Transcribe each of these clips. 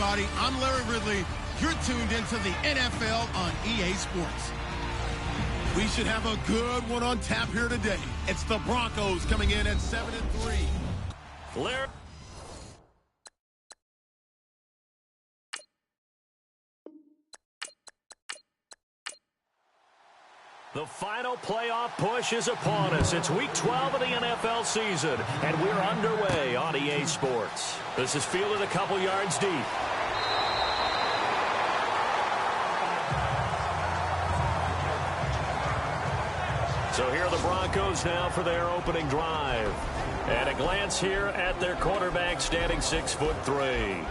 everybody. I'm Larry Ridley. You're tuned into the NFL on EA Sports. We should have a good one on tap here today. It's the Broncos coming in at 7-3. Larry. The final playoff push is upon us. It's Week 12 of the NFL season, and we're underway on EA Sports. This is fielded a couple yards deep. So here are the Broncos now for their opening drive. And a glance here at their quarterback, standing 6'3".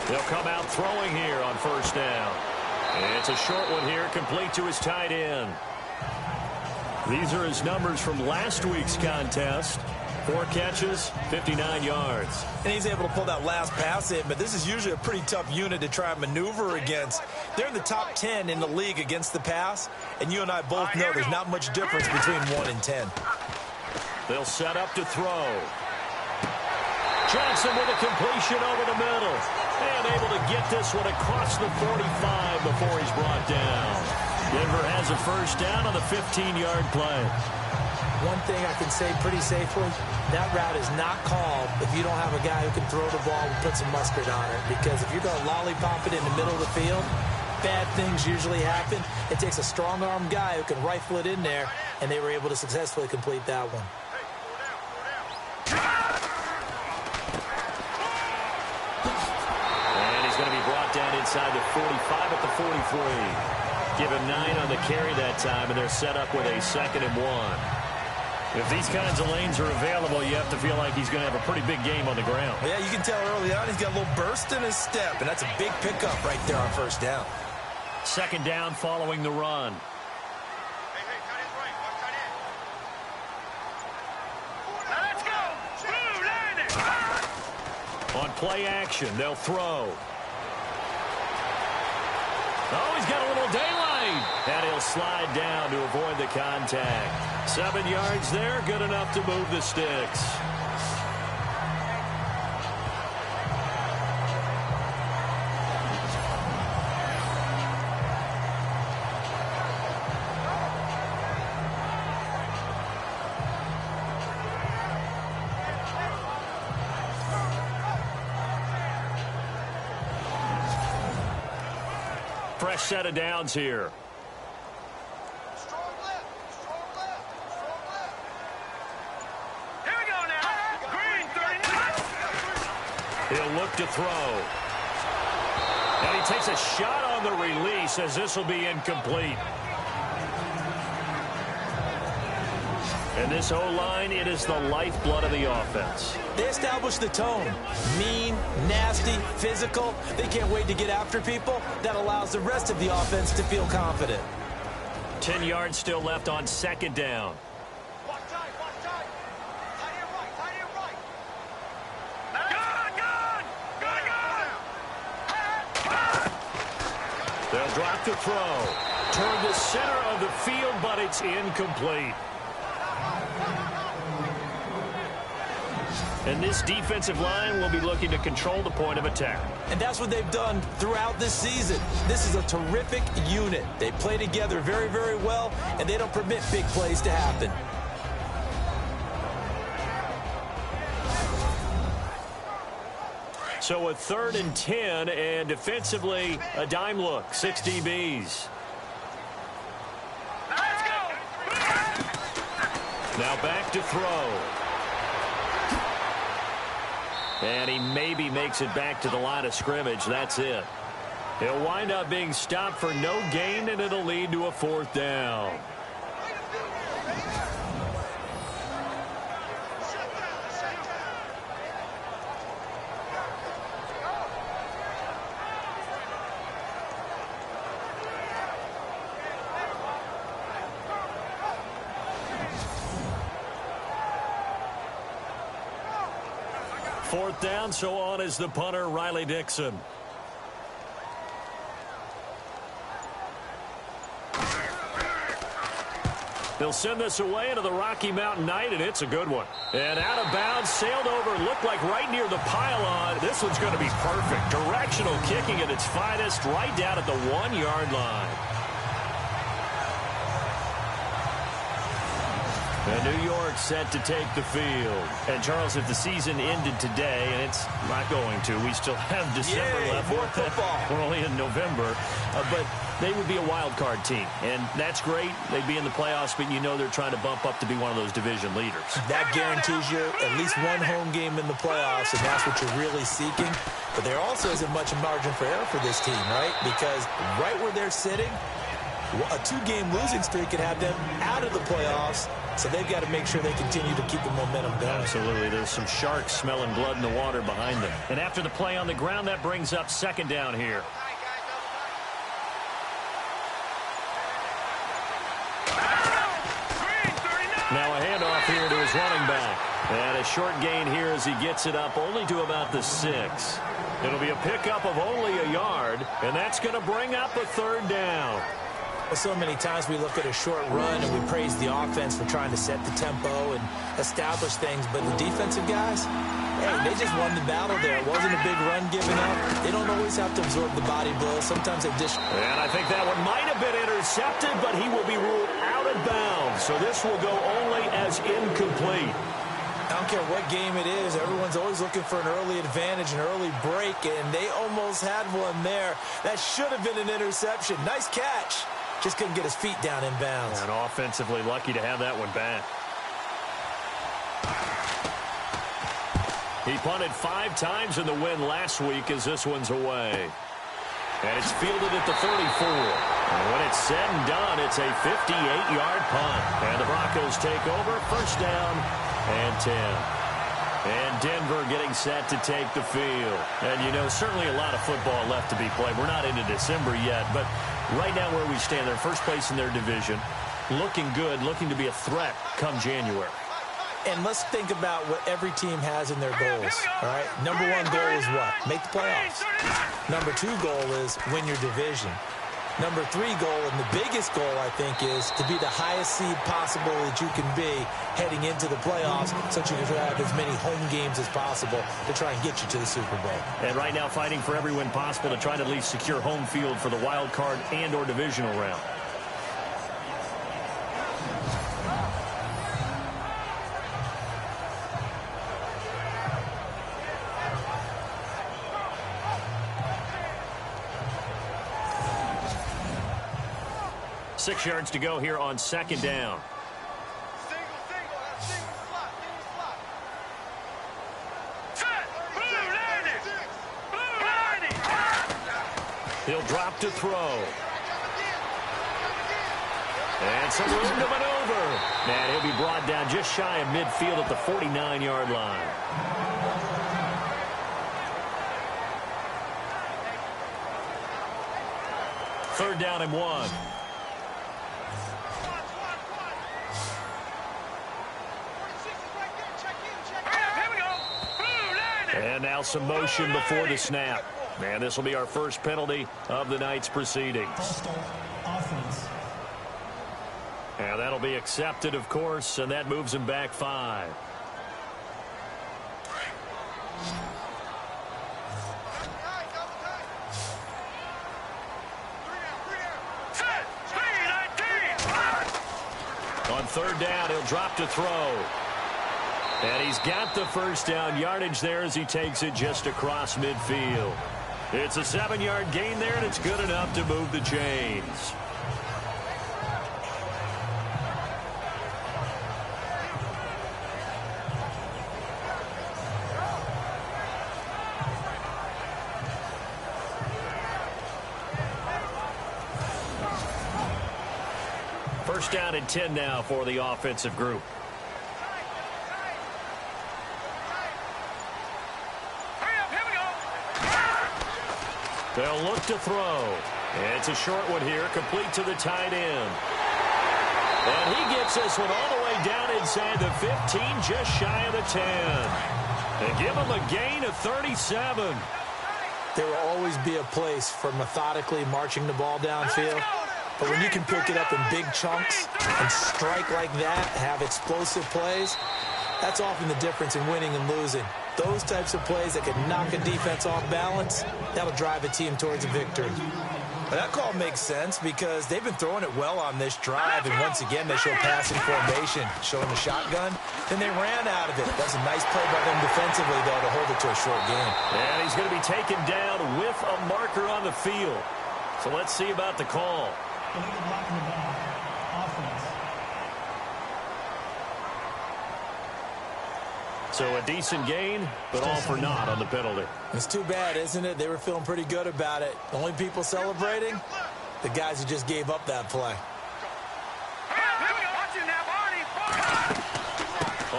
He'll come out throwing here on first down. It's a short one here, complete to his tight end. These are his numbers from last week's contest. 4 catches, 59 yards. And he's able to pull that last pass in, but this is usually a pretty tough unit to try and maneuver against. They're in the top 10 in the league against the pass, and you and I both know there's not much difference between 1 and 10. They'll set up to throw. Johnson with a completion over the middle. And able to get this one across the 45 before he's brought down. Denver has a first down on the 15-yard play. One thing I can say pretty safely, that route is not called if you don't have a guy who can throw the ball and put some mustard on it. Because if you're going to lollipop it in the middle of the field, bad things usually happen. It takes a strong-arm guy who can rifle it in there, and they were able to successfully complete that one. Going to be brought down inside the 45 at the 43. Give him 9 on the carry that time, and they're set up with a 2nd and 1. If these kinds of lanes are available, you have to feel like he's going to have a pretty big game on the ground. Yeah, you can tell early on he's got a little burst in his step, and that's a big pickup right there on first down. 2nd down following the run. Let's go! Blue, line it! On play action, they'll throw. Oh, he's got a little daylight. And he'll slide down to avoid the contact. 7 yards there, good enough to move the sticks. Fresh set of downs here. Strong left. Here we go now. Green, 39. He'll look to throw. And he takes a shot on the release as this will be incomplete. And this O-line, it is the lifeblood of the offense. They establish the tone. Mean, nasty, physical. They can't wait to get after people. That allows the rest of the offense to feel confident. 10 yards still left on 2nd down. Watch tight. Tight end right. Gun. They'll drop the throw. Toward the center of the field, but it's incomplete. And this defensive line will be looking to control the point of attack. And that's what they've done throughout this season. This is a terrific unit. They play together very, very well, and they don't permit big plays to happen. So a 3rd and 10, and defensively, a dime look, 6 DBs. Let's go. Now back to throw. And he maybe makes it back to the line of scrimmage. That's it. He'll wind up being stopped for no gain, and it'll lead to a 4th down. Fourth down, so on is the punter, Riley Dixon. They'll send this away into the Rocky Mountain Night, and it's a good one. And out of bounds, sailed over, looked like right near the pylon. This one's going to be perfect. Directional kicking at its finest, right down at the 1-yard line. And New York set to take the field. And, Charles, if the season ended today, and it's not going to, we still have December left. More football. We're only in November. But they would be a wild card team. And that's great. They'd be in the playoffs, but you know they're trying to bump up to be one of those division leaders. That guarantees you at least one home game in the playoffs, and that's what you're really seeking. But there also isn't much margin for error for this team, right? Because right where they're sitting, a 2-game losing streak could have them out of the playoffs. So they've got to make sure they continue to keep the momentum going. Absolutely. There's some sharks smelling blood in the water behind them. And after the play on the ground, that brings up second down here. Now a handoff here to his running back. And a short gain here as he gets it up only to about the 6. It'll be a pickup of only a yard, and that's going to bring up a third down. So many times we look at a short run and we praise the offense for trying to set the tempo and establish things, but the defensive guys, hey, they just won the battle there. It wasn't a big run given up. They don't always have to absorb the body blow. Sometimes they dish. And I think that one might have been intercepted, but he will be ruled out of bounds. So this will go only as incomplete. I don't care what game it is. Everyone's always looking for an early advantage, an early break, and they almost had one there. That should have been an interception. Nice catch. Just couldn't get his feet down in bounds. And offensively lucky to have that one back. He punted 5 times in the win last week as this one's away. And it's fielded at the 34. And when it's said and done, it's a 58-yard punt. And the Broncos take over, first down and 10. And Denver getting set to take the field. And, you know, certainly a lot of football left to be played. We're not into December yet, but right now where we stand, they're first place in their division. Looking good, looking to be a threat come January. And let's think about what every team has in their goals, all right? Number 1 goal is what? Make the playoffs. Number 2 goal is win your division. Number 3 goal, and the biggest goal, I think, is to be the highest seed possible that you can be heading into the playoffs so that you can have as many home games as possible to try and get you to the Super Bowl. And right now fighting for every win possible to try to at least secure home field for the wild card and or divisional round. Six yards to go here on second down. He'll drop to throw. And some room to maneuver. And he'll be brought down just shy of midfield at the 49-yard line. Third down and 1. And now some motion before the snap. And this will be our first penalty of the night's proceedings. And that'll be accepted, of course, and that moves him back 5. On third down, he'll drop to throw. And he's got the first down yardage there as he takes it just across midfield. It's a 7-yard gain there, and it's good enough to move the chains. First down and 10 now for the offensive group. They'll look to throw. It's a short one here, complete to the tight end. And he gets this one all the way down inside the 15, just shy of the 10. And give him a gain of 37. There will always be a place for methodically marching the ball downfield. But when you can pick it up in big chunks and strike like that, have explosive plays, that's often the difference in winning and losing. Those types of plays that can knock a defense off balance, that'll drive a team towards a victory. But that call makes sense because they've been throwing it well on this drive, and once again, they show passing formation, showing the shotgun. Then they ran out of it. That's a nice play by them defensively, though, to hold it to a short game. And he's going to be taken down with a marker on the field. So let's see about the call. So a decent gain, but all for naught on the penalty. It's too bad, isn't it? They were feeling pretty good about it. The only people celebrating, the guys who just gave up that play.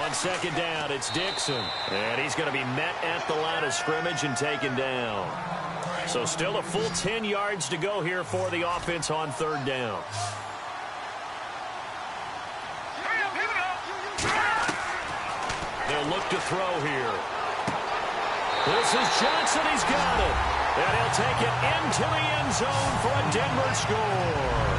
On second down, it's Dixon. And he's going to be met at the line of scrimmage and taken down. So still a full 10 yards to go here for the offense on third down. They'll look to throw here. This is Johnson. He's got it. And he'll take it into the end zone for a Denver score.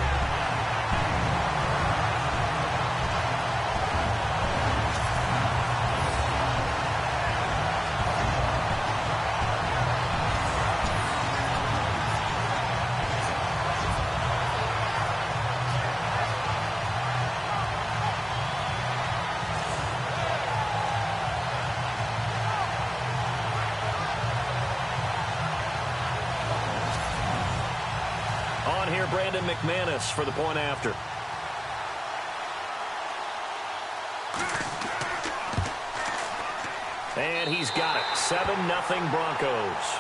McManus for the point after. And he's got it. 7-0 Broncos.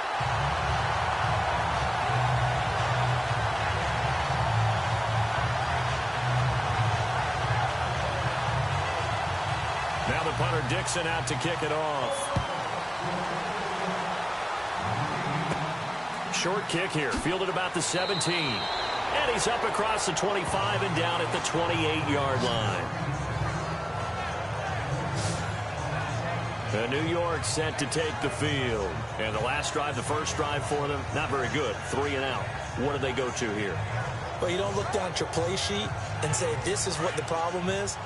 Now the punter Dixon out to kick it off. Short kick here. Fielded about the 17. And he's up across the 25 and down at the 28-yard line. New York set to take the field. And the last drive, the first drive for them, not very good. 3 and out. What do they go to here? Well, you don't look down at your play sheet and say, this is what the problem is.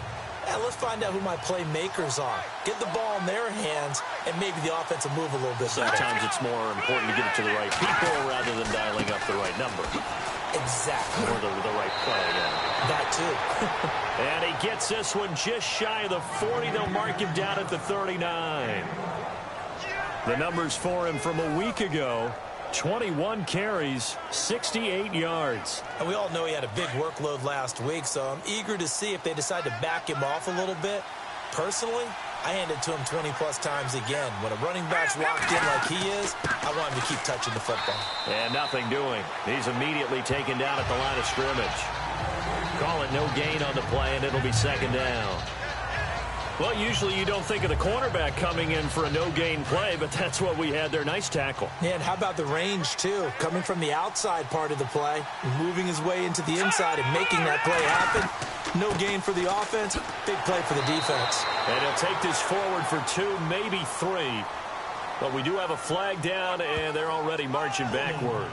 Yeah, let's find out who my playmakers are. Get the ball in their hands, and maybe the offense will move a little bit better. Sometimes it's more important to get it to the right people rather than dialing up the right number. Exactly. Or the right play, yeah. That too. And he gets this one just shy of the 40. They'll mark him down at the 39. The numbers for him from a week ago: 21 carries, 68 yards. And we all know he had a big workload last week, so I'm eager to see if they decide to back him off a little bit. Personally, I hand it to him 20-plus times again. When a running back's locked in like he is, I want him to keep touching the football. And nothing doing. He's immediately taken down at the line of scrimmage. Call it no gain on the play, and it'll be second down. Well, usually you don't think of the cornerback coming in for a no-gain play, but that's what we had there. Nice tackle. Yeah, and how about the range, too? Coming from the outside part of the play, moving his way into the inside and making that play happen. No gain for the offense, big play for the defense. And he'll take this forward for 2, maybe 3. But we do have a flag down, and they're already marching backward.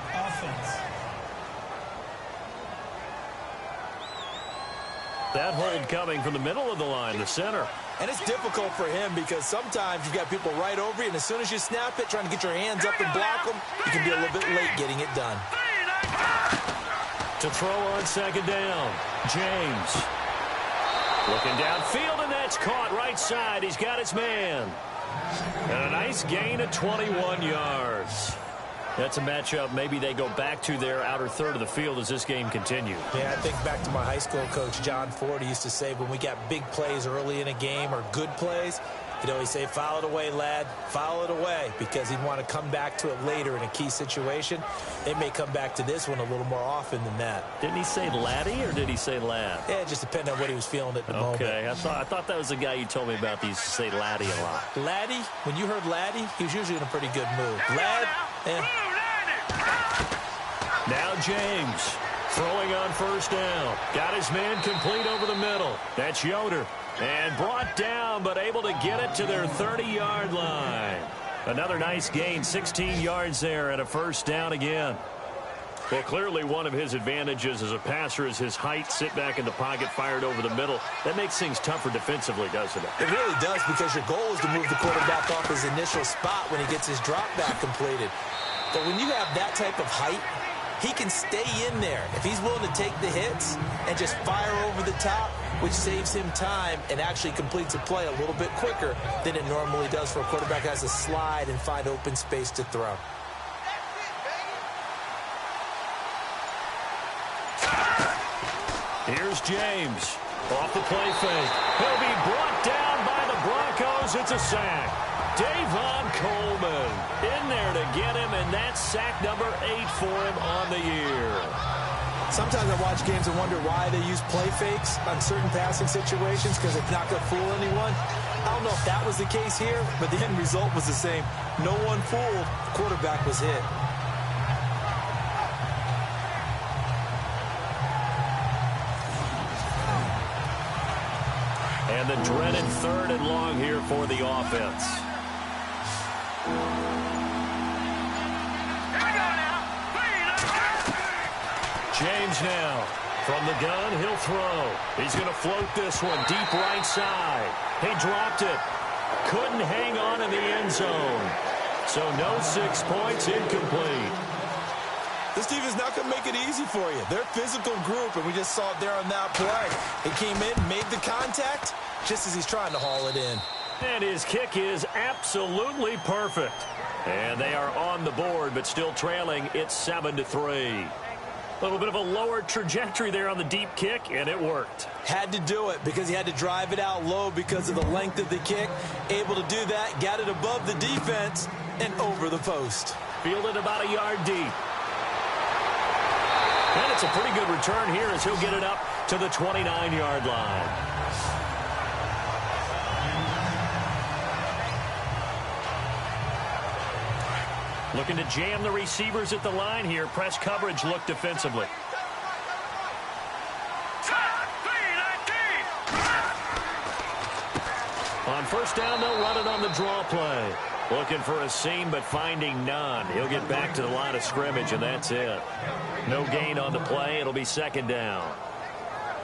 That hold coming from the middle of the line, the center. And it's difficult for him because sometimes you've got people right over you, and as soon as you snap it, trying to get your hands up and block them, you can be a little bit late getting it done. To throw on second down, James. Looking downfield, and that's caught right side. He's got his man. And a nice gain of 21 yards. That's a matchup maybe they go back to their outer third of the field as this game continues. Yeah, I think back to my high school coach, John Ford. He used to say when we got big plays early in a game or good plays, he'd always say, foul it away, lad, foul it away, because he'd want to come back to it later in a key situation. They may come back to this one a little more often than that. Didn't he say laddie or did he say lad? Yeah, it just depended on what he was feeling at the moment. Okay, I thought that was the guy you told me about. He used to say laddie a lot. Laddie, when you heard laddie, he was usually in a pretty good mood. Lad, yeah. Now James throwing on first down. Got his man complete over the middle. That's Yoder. And brought down, but able to get it to their 30-yard line. Another nice gain, 16 yards there, and a first down again. Well, clearly one of his advantages as a passer is his height. Sit back in the pocket, fired over the middle. That makes things tougher defensively, doesn't it? It really does, because your goal is to move the quarterback off his initial spot when he gets his drop back completed. But when you have that type of height, he can stay in there if he's willing to take the hits and just fire over the top, which saves him time and actually completes a play a little bit quicker than it normally does for a quarterback who has to slide and find open space to throw. Here's James. Off the play fake. He'll be brought down by the Broncos. It's a sack. Davon Coleman in there to get him, and that's sack number 8 for him on the year. Sometimes I watch games and wonder why they use play fakes on certain passing situations, because it's not going to fool anyone. I don't know if that was the case here, but the end result was the same. No one fooled. The quarterback was hit. And the dreaded 3rd and long here for the offense. James now. From the gun, he'll throw. He's going to float this one deep right side. He dropped it. Couldn't hang on in the end zone. So no 6 points, incomplete. This team is not going to make it easy for you. They're a physical group, and we just saw it there on that play. He came in, made the contact, just as he's trying to haul it in. And his kick is absolutely perfect. And they are on the board, but still trailing. It's 7-3. A little bit of a lower trajectory there on the deep kick, and it worked. Had to do it because he had to drive it out low because of the length of the kick. Able to do that, got it above the defense, and over the post. Fielded about a yard deep. And it's a pretty good return here as he'll get it up to the 29-yard line. Looking to jam the receivers at the line here. Press coverage look defensively. On first down, they'll run it on the draw play. Looking for a seam, but finding none. He'll get back to the line of scrimmage, and that's it. No gain on the play. It'll be 2nd down.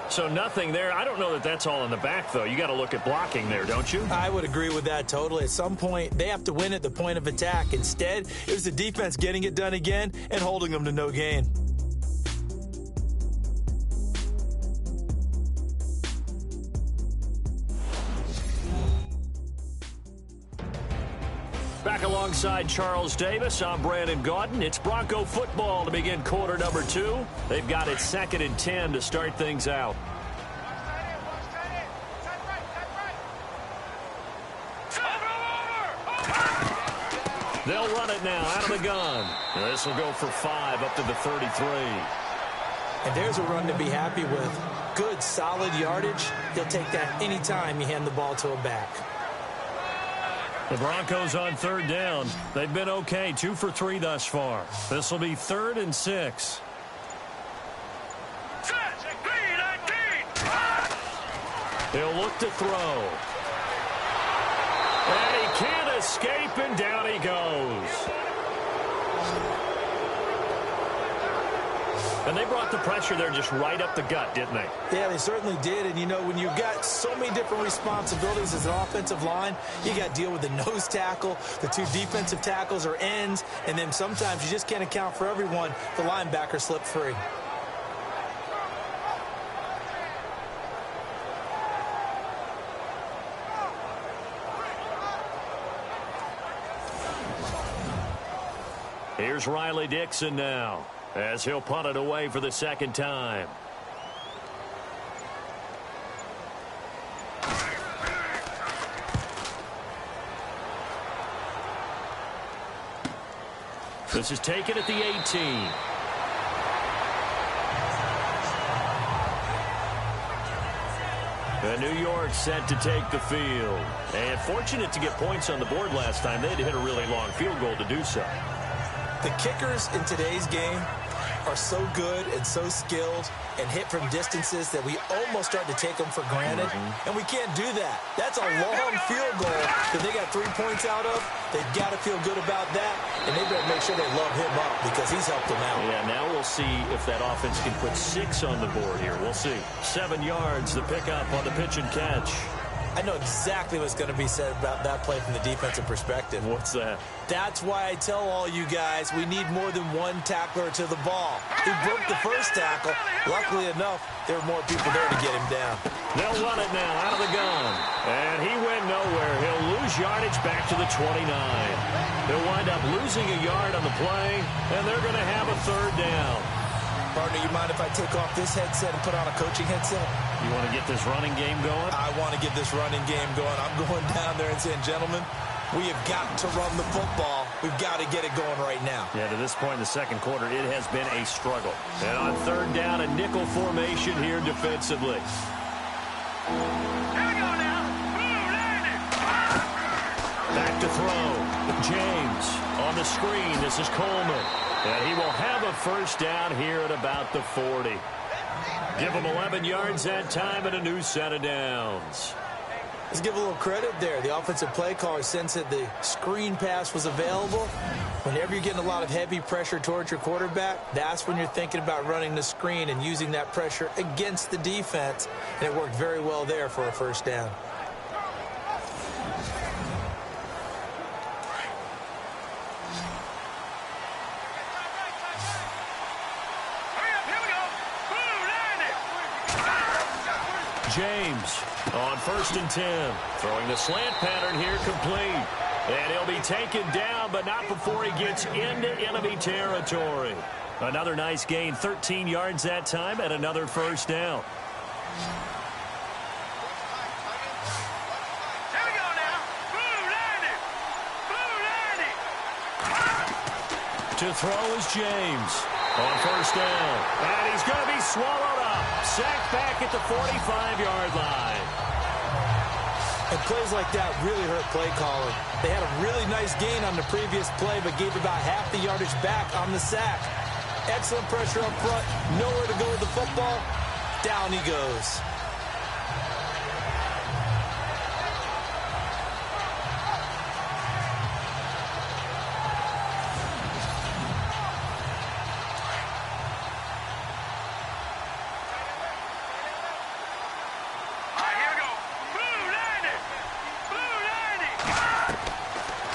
So nothing there. I don't know that that's all in the back, though. You got to look at blocking there, don't you? I would agree with that totally. At some point, they have to win at the point of attack. Instead, it was the defense getting it done again and holding them to no gain. Back alongside Charles Davis, I'm Brandon Gaudin. It's Bronco football to begin quarter number 2. They've got it 2nd and 10 to start things out. They'll run it now out of the gun. This will go for 5 up to the 33. And there's a run to be happy with. Good, solid yardage. He'll take that anytime you hand the ball to a back. The Broncos on 3rd down. They've been okay, 2 for 3 thus far. This will be 3rd and 6. He'll look to throw. And he can't escape, and down he goes. And they brought the pressure there just right up the gut, didn't they? Yeah, they certainly did. And, you know, when you've got so many different responsibilities as an offensive line, you got to deal with the nose tackle, the 2 defensive tackles or ends, and then sometimes you just can't account for everyone. The linebacker slipped free. Here's Riley Dixon now, as he'll punt it away for the 2nd time. This is taken at the 18. And New York set to take the field. And fortunate to get points on the board last time. They had to hit a really long field goal to do so. The kickers in today's game are so good and so skilled and hit from distances that we almost start to take them for granted, and we can't do that. That's a long field goal that they got 3 points out of. They've got to feel good about that, and they better make sure they love him up because he's helped them out. Yeah, now we'll see if that offense can put 6 on the board here. We'll see. 7 yards, the pickup on the pitch and catch. I know exactly what's going to be said about that play from the defensive perspective. What's that? That's why I tell all you guys we need more than one tackler to the ball. He broke the first tackle. Luckily enough, there were more people there to get him down. They'll run it now out of the gun. And he went nowhere. He'll lose yardage back to the 29. They'll wind up losing a yard on the play, and they're going to have a 3rd down. Partner, you mind if I take off this headset and put on a coaching headset? You want to get this running game going? I want to get this running game going. I'm going down there and saying, gentlemen, we have got to run the football. We've got to get it going right now. Yeah, to this point in the second quarter, it has been a struggle. And on 3rd down, a nickel formation here defensively. Back to throw. James on the screen. This is Coleman. And he will have a 1st down here at about the 40. Give him 11 yards that time and a new set of downs. Let's give a little credit there. The offensive play caller sensed that the screen pass was available. Whenever you're getting a lot of heavy pressure towards your quarterback, that's when you're thinking about running the screen and using that pressure against the defense. And it worked very well there for a 1st down. James on 1st and 10. Throwing the slant pattern here complete. And he'll be taken down, but not before he gets into enemy territory. Another nice gain, 13 yards that time, and another 1st down. Here we go now. To throw is James on 1st down. And he's going to be swallowed up. Sacked back at the 45-yard line. And plays like that really hurt play calling. They had a really nice gain on the previous play, but gave about half the yardage back on the sack. Excellent pressure up front. Nowhere to go with the football. Down he goes.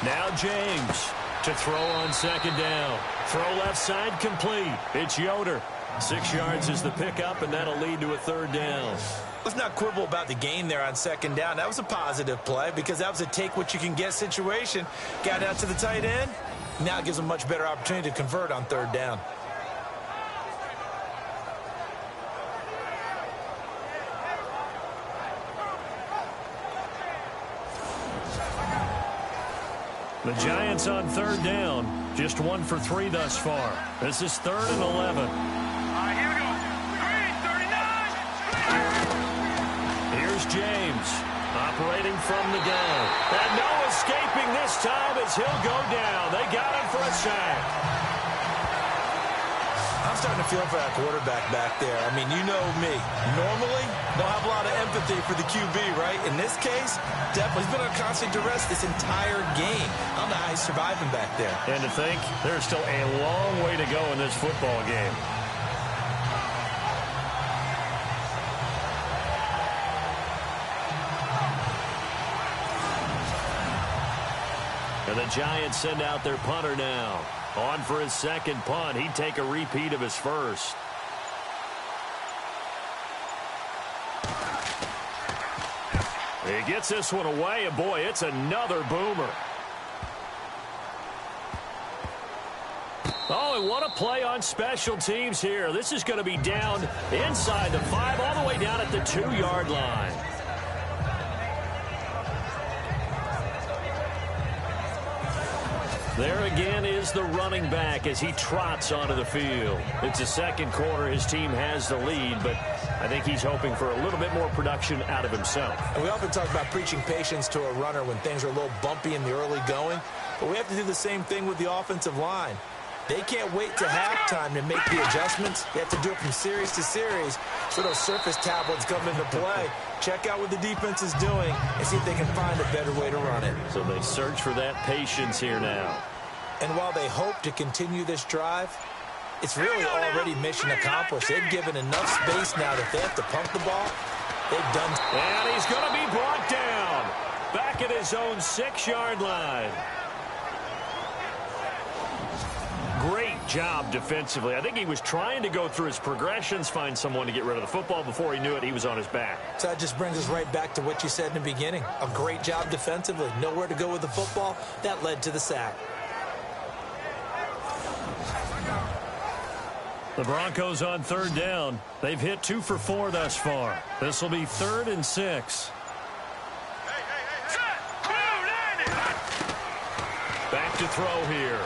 Now James to throw on 2nd down. Throw left side complete. It's Yoder. 6 yards is the pickup, and that'll lead to a 3rd down. Let's not quibble about the gain there on 2nd down. That was a positive play because that was a take-what-you-can-get situation. Got out to the tight end. Now it gives them a much better opportunity to convert on 3rd down. The Giants on 3rd down. Just 1 for 3 thus far. This is 3rd and 11. Here we go. Green, 39. Here's James operating from the gun. And no escaping this time as he'll go down. They got him for a sack. I'm starting to feel for that quarterback back there. I mean, you know me. Normally, don't have a lot of empathy for the QB, right? In this case, definitely. He's been on constant duress this entire game. I don't know how he's surviving back there. And to think, there's still a long way to go in this football game. And the Giants send out their punter now. On for his 2nd punt. He'd take a repeat of his first. He gets this one away, and boy, it's another boomer. Oh, and what a play on special teams here. This is going to be down inside the 5, all the way down at the 2-yard line. There again is the running back as he trots onto the field. It's the 2nd quarter. His team has the lead, but I think he's hoping for a little bit more production out of himself. And we often talk about preaching patience to a runner when things are a little bumpy in the early going, but we have to do the same thing with the offensive line. They can't wait to halftime to make the adjustments. They have to do it from series to series so those surface tablets come into play. Check out what the defense is doing and see if they can find a better way to run it. So they search for that patience here now. And while they hope to continue this drive, it's really already mission accomplished. They've given enough space now that they have to pump the ball. They've done. And he's going to be brought down back at his own 6-yard line. Great job defensively. I think he was trying to go through his progressions, find someone to get rid of the football. Before he knew it, he was on his back. So that just brings us right back to what you said in the beginning. A great job defensively. Nowhere to go with the football. That led to the sack. The Broncos on 3rd down. They've hit 2 for 4 thus far. This will be 3rd and 6. Back to throw here.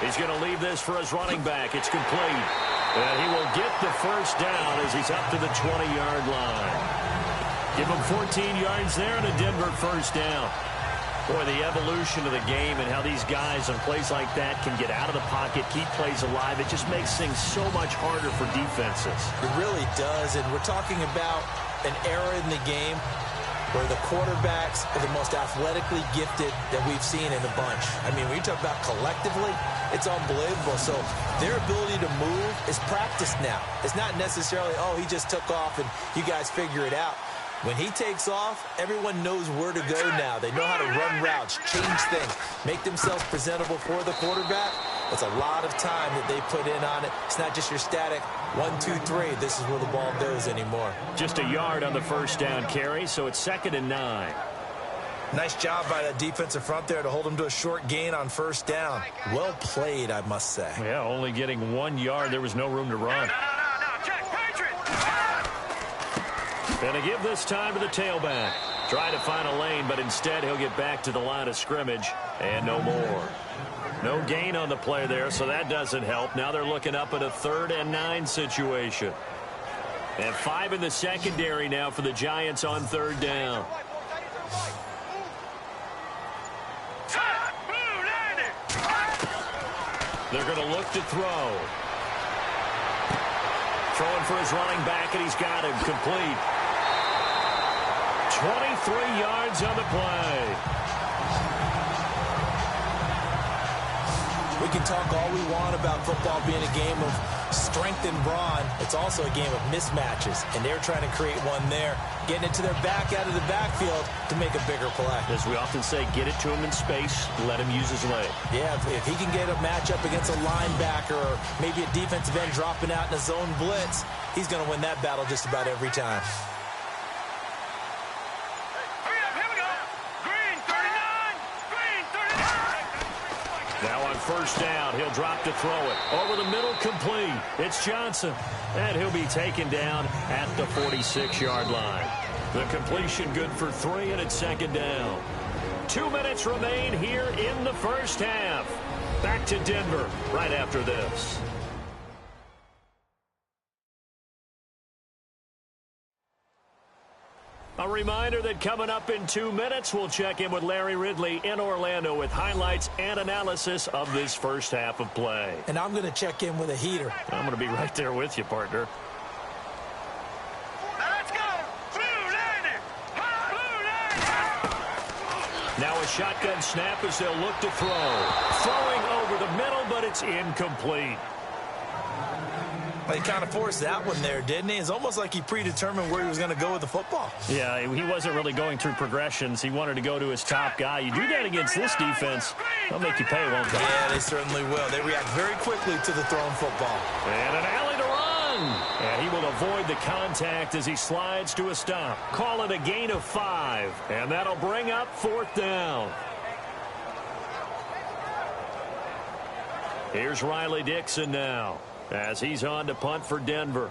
He's going to leave this for his running back. It's complete. And he will get the first down as he's up to the 20-yard line. Give him 14 yards there and a Denver first down. Boy, the evolution of the game and how these guys on plays like that can get out of the pocket, keep plays alive, it just makes things so much harder for defenses. It really does, and we're talking about an era in the game where the quarterbacks are the most athletically gifted that we've seen in a bunch. I mean, when you talk about collectively, it's unbelievable. So their ability to move is practiced now. It's not necessarily, oh, he just took off and you guys figure it out. When he takes off, everyone knows where to go now. They know how to run routes, change things, make themselves presentable for the quarterback. It's a lot of time that they put in on it. It's not just your static 1, 2, 3. This is where the ball goes anymore. Just a yard on the first down carry, so it's 2nd and 9. Nice job by that defensive front there to hold him to a short gain on first down. Well played, I must say. Yeah, only getting 1 yard. There was no room to run. And to give this time to the tailback. Try to find a lane, but instead he'll get back to the line of scrimmage and no more. No gain on the play there, so that doesn't help. Now they're looking up at a 3rd and 9 situation. And 5 in the secondary now for the Giants on 3rd down. They're going to look to throw. Throwing for his running back, and he's got him complete. 23 yards on the play. We can talk all we want about football being a game of strength and brawn. It's also a game of mismatches, and they're trying to create one there, getting it to their back out of the backfield to make a bigger play. As we often say, get it to him in space, let him use his leg. Yeah, if he can get a matchup against a linebacker or maybe a defensive end dropping out in a zone blitz, he's going to win that battle just about every time. Now on first down, he'll drop to throw it. Over the middle, complete. It's Johnson. And he'll be taken down at the 46-yard line. The completion good for 3, and it's 2nd down. 2 minutes remain here in the first half. Back to Denver right after this. A reminder that coming up in 2 minutes, we'll check in with Larry Ridley in Orlando with highlights and analysis of this first half of play. And I'm going to check in with a heater. I'm going to be right there with you, partner. Let's go! Blue Lightning! Blue Lightning! Now a shotgun snap as they'll look to throw. Throwing over the middle, but it's incomplete. He kind of forced that one there, didn't he? It's almost like he predetermined where he was going to go with the football. Yeah, he wasn't really going through progressions. He wanted to go to his top guy. You do that against this defense, they'll make you pay, won't they? Yeah, they certainly will. They react very quickly to the thrown football. And an alley to run. And he will avoid the contact as he slides to a stop. Call it a gain of 5. And that'll bring up 4th down. Here's Riley Dixon now, as he's on to punt for Denver.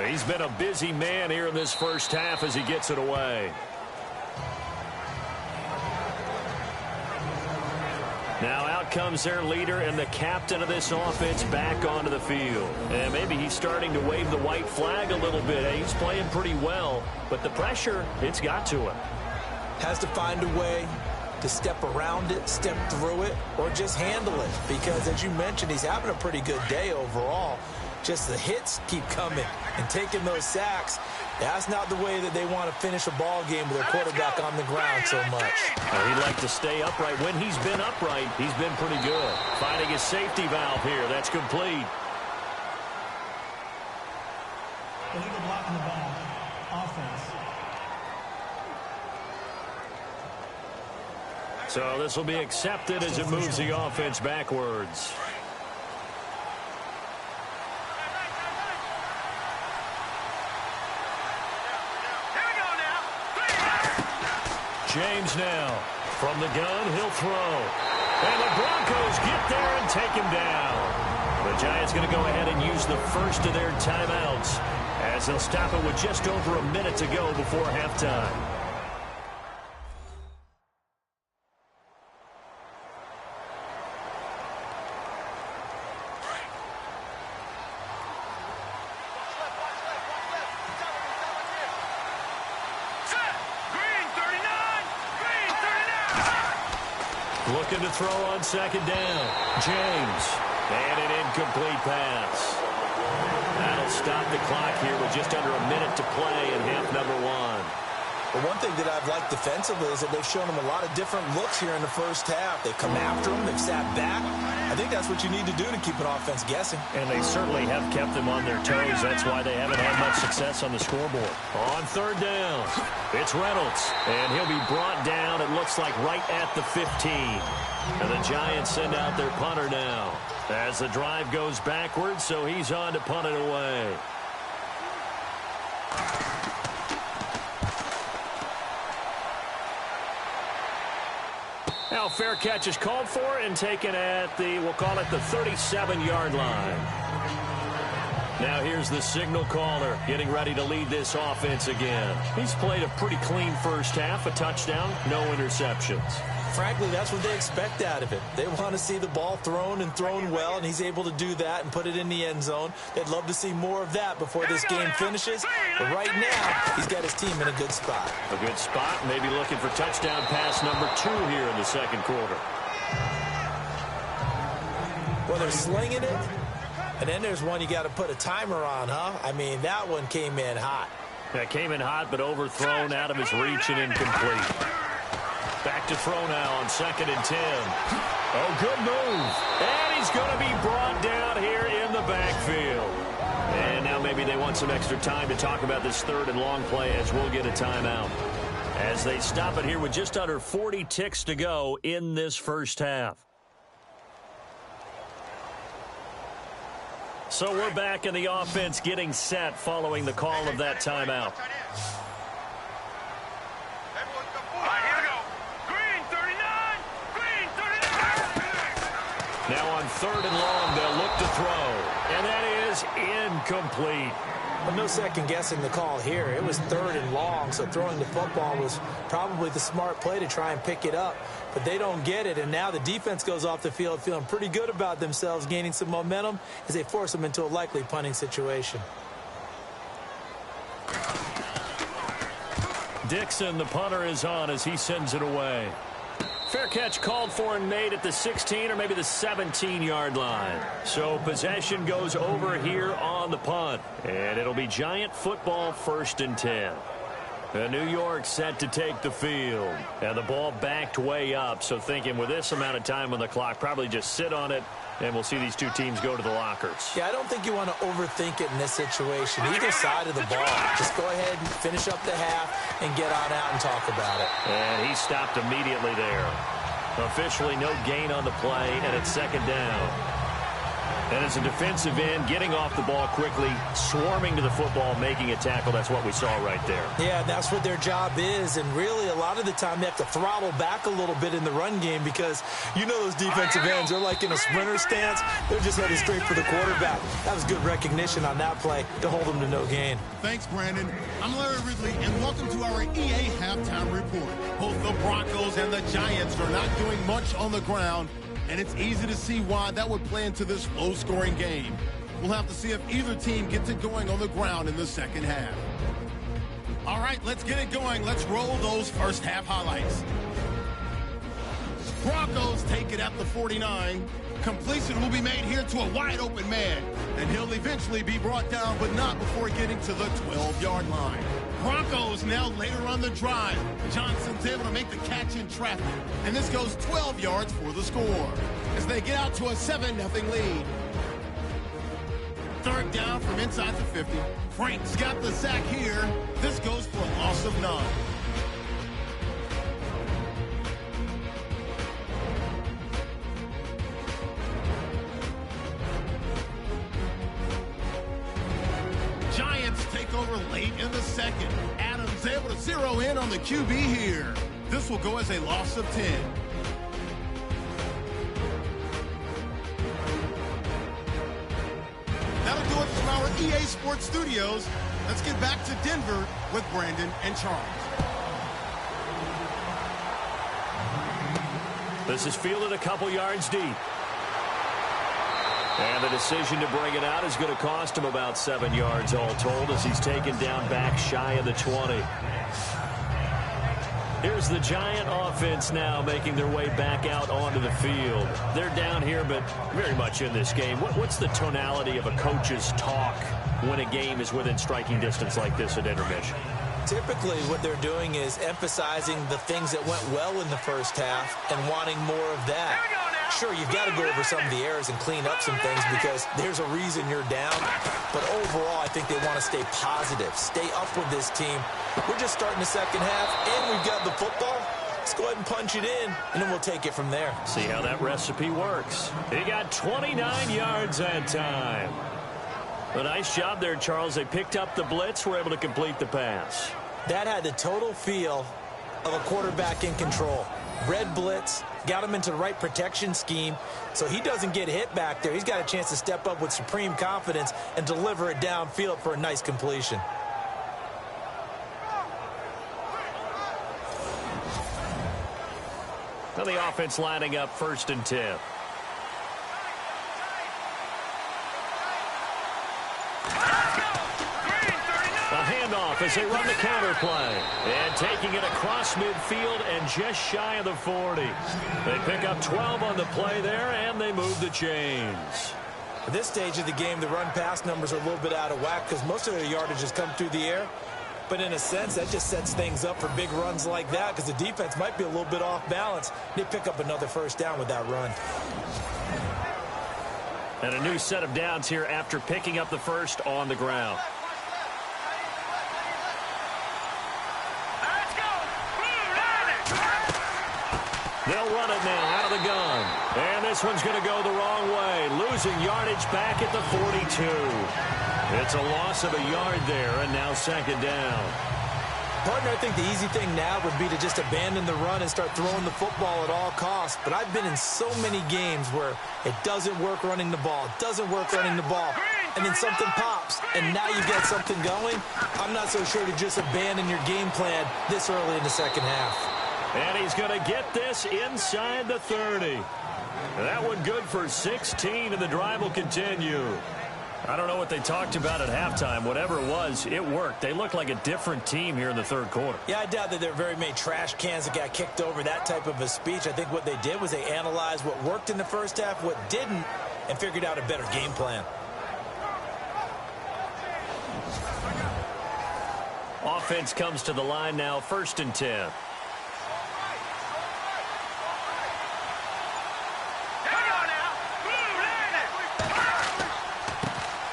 He's been a busy man here in this first half as he gets it away. Now out comes their leader and the captain of this offense back onto the field. And maybe he's starting to wave the white flag a little bit. He's playing pretty well, but the pressure, it's got to him. Has to find a way to step around it, step through it, or just handle it. Because, as you mentioned, he's having a pretty good day overall. Just the hits keep coming and taking those sacks. That's not the way that they want to finish a ball game with their quarterback on the ground so much. He'd like to stay upright. When he's been upright, he's been pretty good. Finding his safety valve here. That's complete. Illegal blocking the ball. Offense. So this will be accepted as it moves the offense backwards. James now. From the gun, he'll throw. And the Broncos get there and take him down. The Giants going to go ahead and use the first of their timeouts as they'll stop it with just over a minute to go before halftime. Looking to throw on second down. James. And an incomplete pass. That'll stop the clock here with just under a minute to play in half number one. But one thing that I've liked defensively is that they've shown him a lot of different looks here in the first half. They've come after him. They've sat back. I think that's what you need to do to keep an offense guessing. And they certainly have kept them on their toes. That's why they haven't had much success on the scoreboard. On third down, it's Reynolds. And he'll be brought down, it looks like, right at the 15. And the Giants send out their punter now as the drive goes backwards, so he's on to punt it away. Now fair catch is called for and taken at the, we'll call it the 37-yard line. Now here's the signal caller getting ready to lead this offense again. He's played a pretty clean first half, a touchdown, no interceptions. Frankly, that's what they expect out of him. They want to see the ball thrown and thrown well, and he's able to do that and put it in the end zone. They'd love to see more of that before this game finishes. But right now, he's got his team in a good spot. A good spot, maybe looking for touchdown pass number 2 here in the second quarter. Well, they're slinging it, and then there's one you got to put a timer on, huh? I mean, that one came in hot. That came in hot, but overthrown out of his reach and incomplete. Back to throw now on 2nd and 10. Oh, good move. And he's going to be brought down here in the backfield. And now maybe they want some extra time to talk about this third and long play as we'll get a timeout. As they stop it here with just under 40 ticks to go in this first half. So we're back in the offense getting set following the call of that timeout. Now on 3rd and long, they'll look to throw. And that is incomplete. Well, no second guessing the call here. It was 3rd and long, so throwing the football was probably the smart play to try and pick it up. But they don't get it, and now the defense goes off the field feeling pretty good about themselves, gaining some momentum as they force them into a likely punting situation. Dixon, the punter, is on as he sends it away. Fair catch called for and made at the 16 or maybe the 17-yard line. So possession goes over here on the punt. And it'll be Giant football 1st and 10. New York set to take the field. And the ball backed way up. So thinking with this amount of time on the clock, probably just sit on it. And we'll see these two teams go to the lockers. Yeah, I don't think you want to overthink it in this situation. Either side of the ball. Just go ahead and finish up the half and get on out and talk about it. And he stopped immediately there. Officially no gain on the play, and it's 2nd down. And as a defensive end, getting off the ball quickly, swarming to the football, making a tackle, that's what we saw right there. Yeah, that's what their job is, and really a lot of the time they have to throttle back a little bit in the run game because you know those defensive ends, they're like in a sprinter stance. They're just headed straight for the quarterback. That was good recognition on that play to hold them to no gain. Thanks, Brandon. I'm Larry Ridley, and welcome to our EA Halftime Report. Both the Broncos and the Giants are not doing much on the ground, and it's easy to see why that would play into this low-scoring game. We'll have to see if either team gets it going on the ground in the second half. All right, let's get it going. Let's roll those first half highlights. Broncos take it at the 49. Completion will be made here to a wide-open man, and he'll eventually be brought down, but not before getting to the 12-yard line. Broncos now later on the drive. Johnson's able to make the catch in traffic, and this goes 12 yards for the score as they get out to a 7-0 lead. Third down from inside the 50. Frank's got the sack here. This goes for a loss of 9. Giants take over late in the second. Adams able to zero in on the QB here. This will go as a loss of 10. That'll do it from our EA Sports Studios. Let's get back to Denver with Brandon and Charles. This is fielded a couple yards deep. And the decision to bring it out is going to cost him about 7 yards all told as he's taken down back shy of the 20. Here's the Giant offense now making their way back out onto the field. They're down here, but very much in this game. What's the tonality of a coach's talk when a game is within striking distance like this at intermission? Typically, what they're doing is emphasizing the things that went well in the first half and wanting more of that. Sure, you've got to go over some of the errors and clean up some things because there's a reason you're down. But overall, I think they want to stay positive, stay up with this team. We're just starting the second half, and we've got the football. Let's go ahead and punch it in, and then we'll take it from there. See how that recipe works. He got 29 yards that time. A nice job there, Charles. They picked up the blitz, were able to complete the pass. That had the total feel of a quarterback in control. Red blitz, got him into the right protection scheme, so he doesn't get hit back there. He's got a chance to step up with supreme confidence and deliver it downfield for a nice completion. Now the offense lining up 1st and 10. Handoff as they run the counter play. And taking it across midfield and just shy of the 40. They pick up 12 on the play there, and they move the chains. At this stage of the game, the run-pass numbers are a little bit out of whack because most of their yardage has come through the air. But in a sense, that just sets things up for big runs like that because the defense might be a little bit off balance. They pick up another first down with that run. And a new set of downs here after picking up the first on the ground. They'll run it now out of the gun. And this one's going to go the wrong way. Losing yardage back at the 42. It's a loss of a yard there, and now second down. Partner, I think the easy thing now would be to just abandon the run and start throwing the football at all costs. But I've been in so many games where it doesn't work running the ball, and then something pops, and now you've got something going. I'm not so sure to just abandon your game plan this early in the second half. And he's going to get this inside the 30. That one good for 16, and the drive will continue. I don't know what they talked about at halftime. Whatever it was, it worked. They looked like a different team here in the third quarter. Yeah, I doubt that there are very many trash cans that got kicked over, that type of a speech. I think what they did was they analyzed what worked in the first half, what didn't, and figured out a better game plan. Offense comes to the line now, 1st and 10.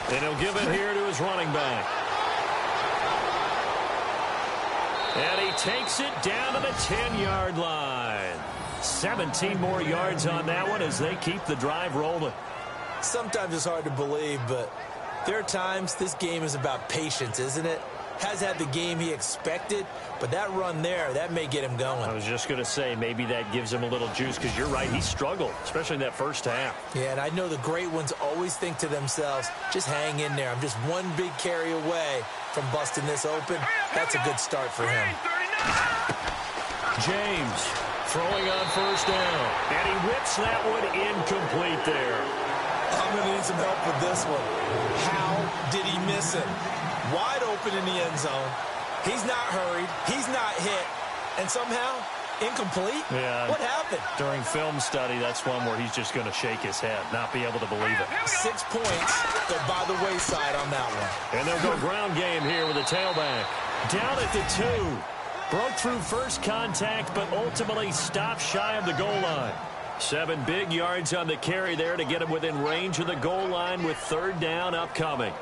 And he'll give it here to his running back. And he takes it down to the 10-yard line. 17 more yards on that one as they keep the drive rolling. Sometimes it's hard to believe, but there are times this game is about patience, isn't it? Has had the game he expected, but that run there, that may get him going. I was just going to say, maybe that gives him a little juice, because you're right, he struggled, especially in that first half. Yeah, and I know the great ones always think to themselves, just hang in there. I'm just one big carry away from busting this open. That's a good start for him. James Throwing on first down. And he whips that one incomplete there. I'm going to need some help with this one. How did he miss it? Wide open in the end zone. He's not hurried. He's not hit. And somehow, incomplete? Yeah. What happened? During film study, that's one where he's just going to shake his head, not be able to believe it. 6 points. They're by the wayside on that one. And they'll go ground game here with a tailback. Down at the 2. Broke through first contact, but ultimately stopped shy of the goal line. 7 big yards on the carry there to get him within range of the goal line with third down upcoming.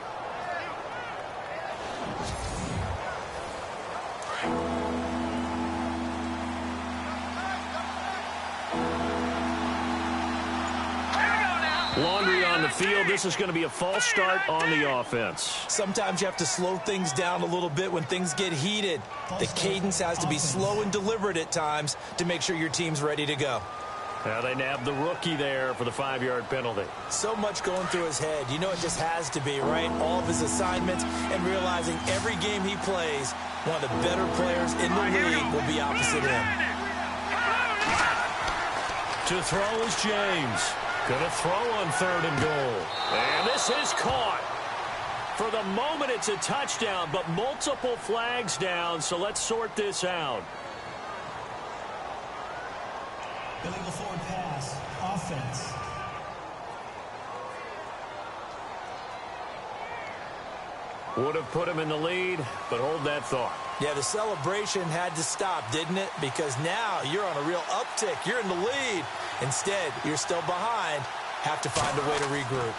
Laundry on the field. This is going to be a false start on the offense. Sometimes you have to slow things down a little bit when things get heated. The cadence has to be slow and deliberate at times to make sure your team's ready to go. Now they nabbed the rookie there for the 5-yard penalty. So much going through his head. You know it just has to be, right? All of his assignments and realizing every game he plays, one of the better players in the league will be opposite him. To throw is James. Going to throw on 3rd and goal. And this is caught. For the moment, it's a touchdown, but multiple flags down, so let's sort this out. Illegal forward pass. Offense. Would have put him in the lead, but hold that thought. Yeah, the celebration had to stop, didn't it? Because now you're on a real uptick. You're in the lead. Instead, you're still behind. Have to find a way to regroup.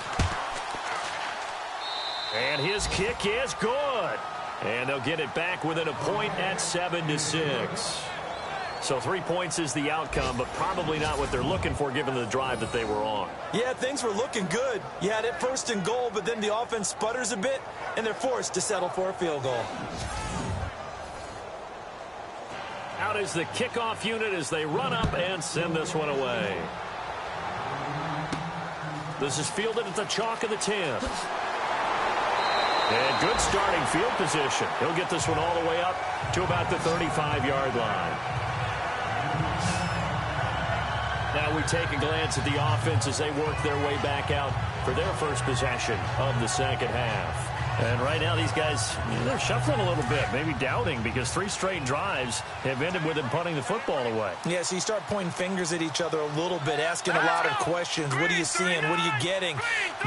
And his kick is good. And they'll get it back within a point at 7-6. So 3 points is the outcome, but probably not what they're looking for given the drive that they were on. Yeah, things were looking good. You had it 1st and goal, but then the offense sputters a bit, and they're forced to settle for a field goal. Out is the kickoff unit as they run up and send this one away. This is fielded at the chalk of the 10. And good starting field position. He'll get this one all the way up to about the 35-yard line. Now we take a glance at the offense as they work their way back out for their first possession of the second half. And right now these guys, they're shuffling a little bit, maybe doubting, because 3 straight drives have ended with them punting the football away. Yeah, so you start pointing fingers at each other a little bit, asking a lot of questions. What are you seeing? What are you getting?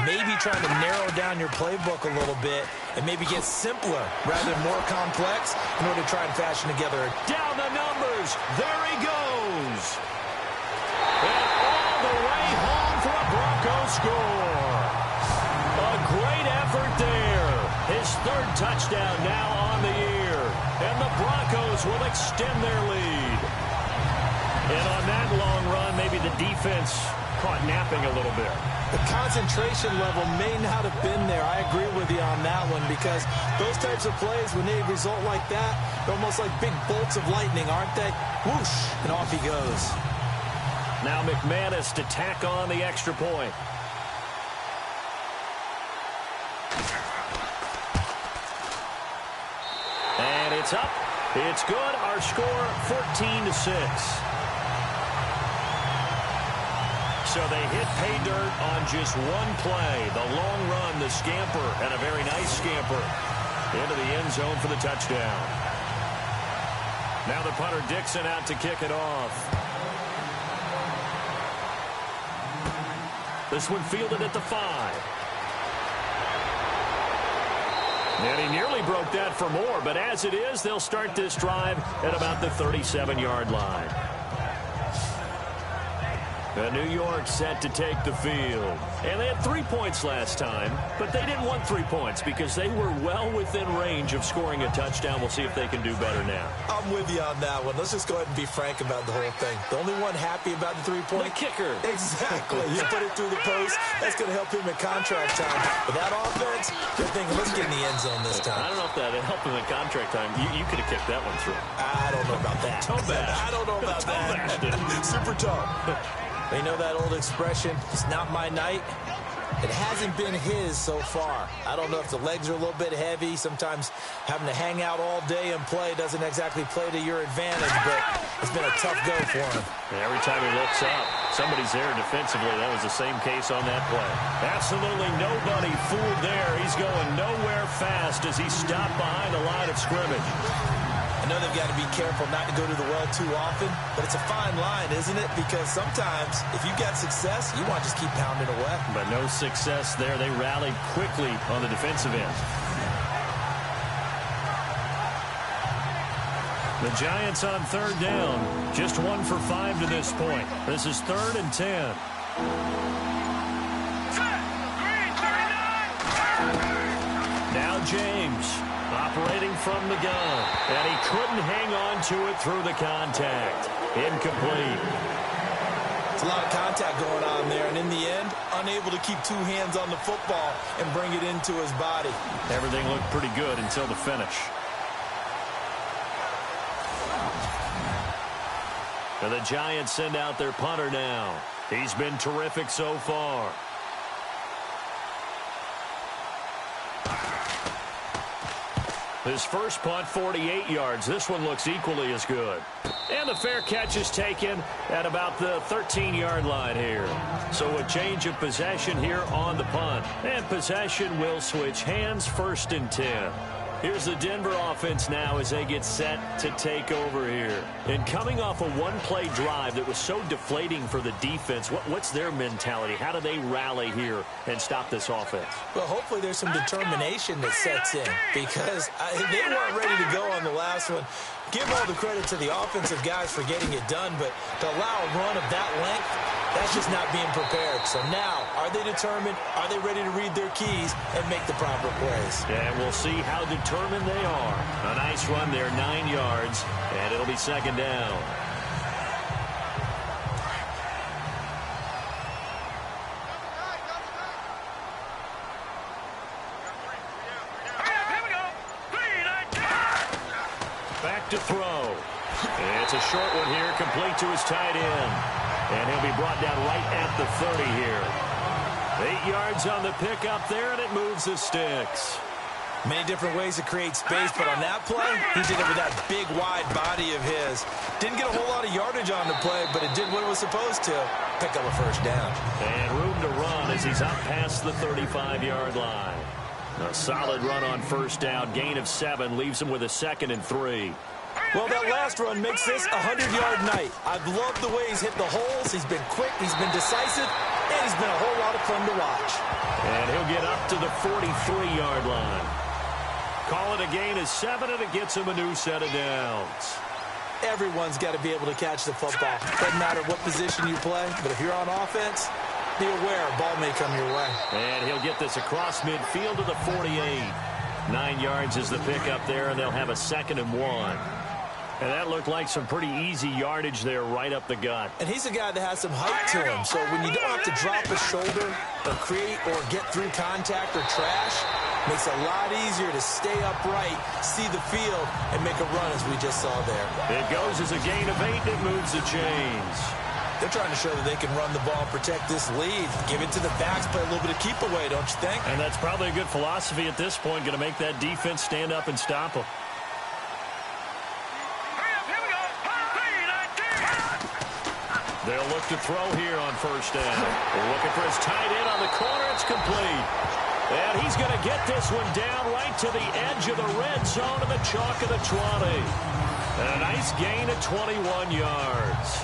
Maybe trying to narrow down your playbook a little bit and maybe get simpler rather than more complex in order to try and fashion together. Down the numbers. There he goes. And all the way home for a Broncos score. A great effort there. His 3rd touchdown now on the year. And the Broncos will extend their lead. And on that long run, maybe the defense caught napping a little bit. The concentration level may not have been there. I agree with you on that one, because those types of plays, when they result like that, they're almost like big bolts of lightning, aren't they? Whoosh, and off he goes. Now McManus to tack on the extra point. And it's up. It's good. Our score, 14-6. So they hit pay dirt on just one play. The long run, the scamper, and a very nice scamper into the end zone for the touchdown. Now the punter Dixon out to kick it off. This one fielded at the 5. And he nearly broke that for more, but as it is, they'll start this drive at about the 37-yard line. And New York set to take the field. And they had 3 points last time, but they didn't want 3 points because they were well within range of scoring a touchdown. We'll see if they can do better now. I'm with you on that one. Let's just go ahead and be frank about the whole thing. The only one happy about the 3-point? The kicker. Exactly. You put it through the post. That's going to help him in contract time. But that offense, they're thinking, let's get in the end zone this time. I don't know if that helped him in contract time. You could have kicked that one through. I don't know about that. Toe bash. I don't know about that. Super toe. You know that old expression, it's not my night, It hasn't been his so far. I don't know if the legs are a little bit heavy. Sometimes having to hang out all day and play doesn't exactly play to your advantage, but it's been a tough go for him. And every time he looks up, somebody's there defensively. That was the same case on that play. Absolutely nobody fooled there. He's going nowhere fast as he stopped behind the line of scrimmage. I know they've got to be careful not to go to the well too often, but it's a fine line, isn't it? Because sometimes if you've got success, you want to just keep pounding away. But no success there. They rallied quickly on the defensive end. The Giants on third down. Just 1 for 5 to this point. This is 3rd and 10. Now James operating from the gun. And he couldn't hang on to it through the contact. Incomplete. It's a lot of contact going on there, and in the end, unable to keep 2 hands on the football and bring it into his body. Everything looked pretty good until the finish. And the Giants send out their punter now. He's been terrific so far. His first punt, 48 yards. This one looks equally as good. And the fair catch is taken at about the 13-yard line here. So a change of possession here on the punt. And possession will switch hands, 1st and 10. Here's the Denver offense now as they get set to take over here. And coming off a one-play drive that was so deflating for the defense, what's their mentality? How do they rally here and stop this offense? Well, hopefully there's some determination that sets in because they weren't ready to go on the last one. Give all the credit to the offensive guys for getting it done, but to allow a run of that length, that's just not being prepared. So now, are they determined? Are they ready to read their keys and make the proper plays? And we'll see how determined they are. A nice run there, 9 yards, and it'll be 2nd down. Back to throw. It's a short one here, complete to his tight end. And he'll be brought down right at the 30 here. 8 yards on the pickup there, and it moves the sticks. Many different ways to create space, but on that play, he did it with that big, wide body of his. Didn't get a whole lot of yardage on the play, but it did what it was supposed to. Pick up a 1st down. And room to run as he's up past the 35-yard line. A solid run on 1st down. Gain of 7 leaves him with a 2nd and 3. Well, that last run makes this a 100-yard night. I've loved the way he's hit the holes. He's been quick, he's been decisive, and he's been a whole lot of fun to watch. And he'll get up to the 43-yard line. Call it a gain of 7, and it gets him a new set of downs. Everyone's got to be able to catch the football. Doesn't matter what position you play, but if you're on offense, be aware a ball may come your way. And he'll get this across midfield to the 48. 9 yards is the pickup there, and they'll have a 2nd and 1. And that looked like some pretty easy yardage there right up the gut. And he's a guy that has some height to him, so when you don't have to drop a shoulder or create or get through contact or trash, makes it a lot easier to stay upright, see the field, and make a run as we just saw there. It goes as a gain of 8, and it moves the chains. They're trying to show that they can run the ball and protect this lead. Give it to the backs, play a little bit of keep away, don't you think? And that's probably a good philosophy at this point, going to make that defense stand up and stop them. They'll look to throw here on 1st down. They're looking for his tight end on the corner. It's complete. And he's going to get this one down right to the edge of the red zone of the chalk of the 20. And a nice gain of 21 yards.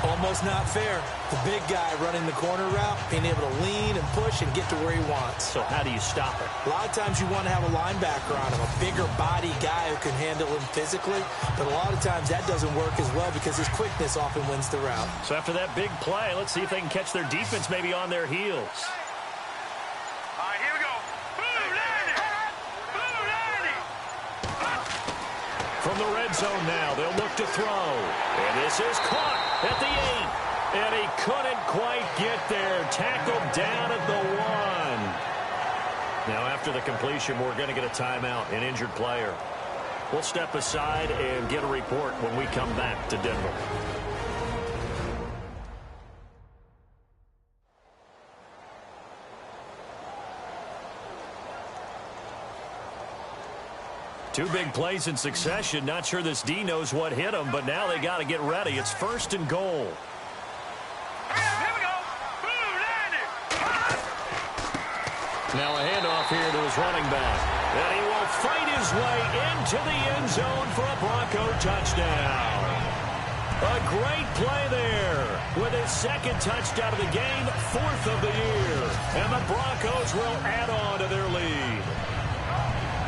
Almost not fair. The big guy running the corner route, being able to lean and push and get to where he wants. So how do you stop it? A lot of times you want to have a linebacker on him, a bigger body guy who can handle him physically. But a lot of times that doesn't work as well because his quickness often wins the route. So after that big play, let's see if they can catch their defense maybe on their heels. All right, here we go. Blue landing. Blue landing. From the red zone now, they'll look to throw. And this is caught at the 8. And he couldn't quite get there. Tackled down at the 1. Now after the completion, we're going to get a timeout, an injured player. We'll step aside and get a report when we come back to Denver. Two big plays in succession. Not sure this D knows what hit him, but now they got to get ready. It's 1st and goal. Here we go. Now a handoff here to his running back. And he will fight his way into the end zone for a Bronco touchdown. A great play there with his 2nd touchdown of the game, 4th of the year. And the Broncos will add on to their lead.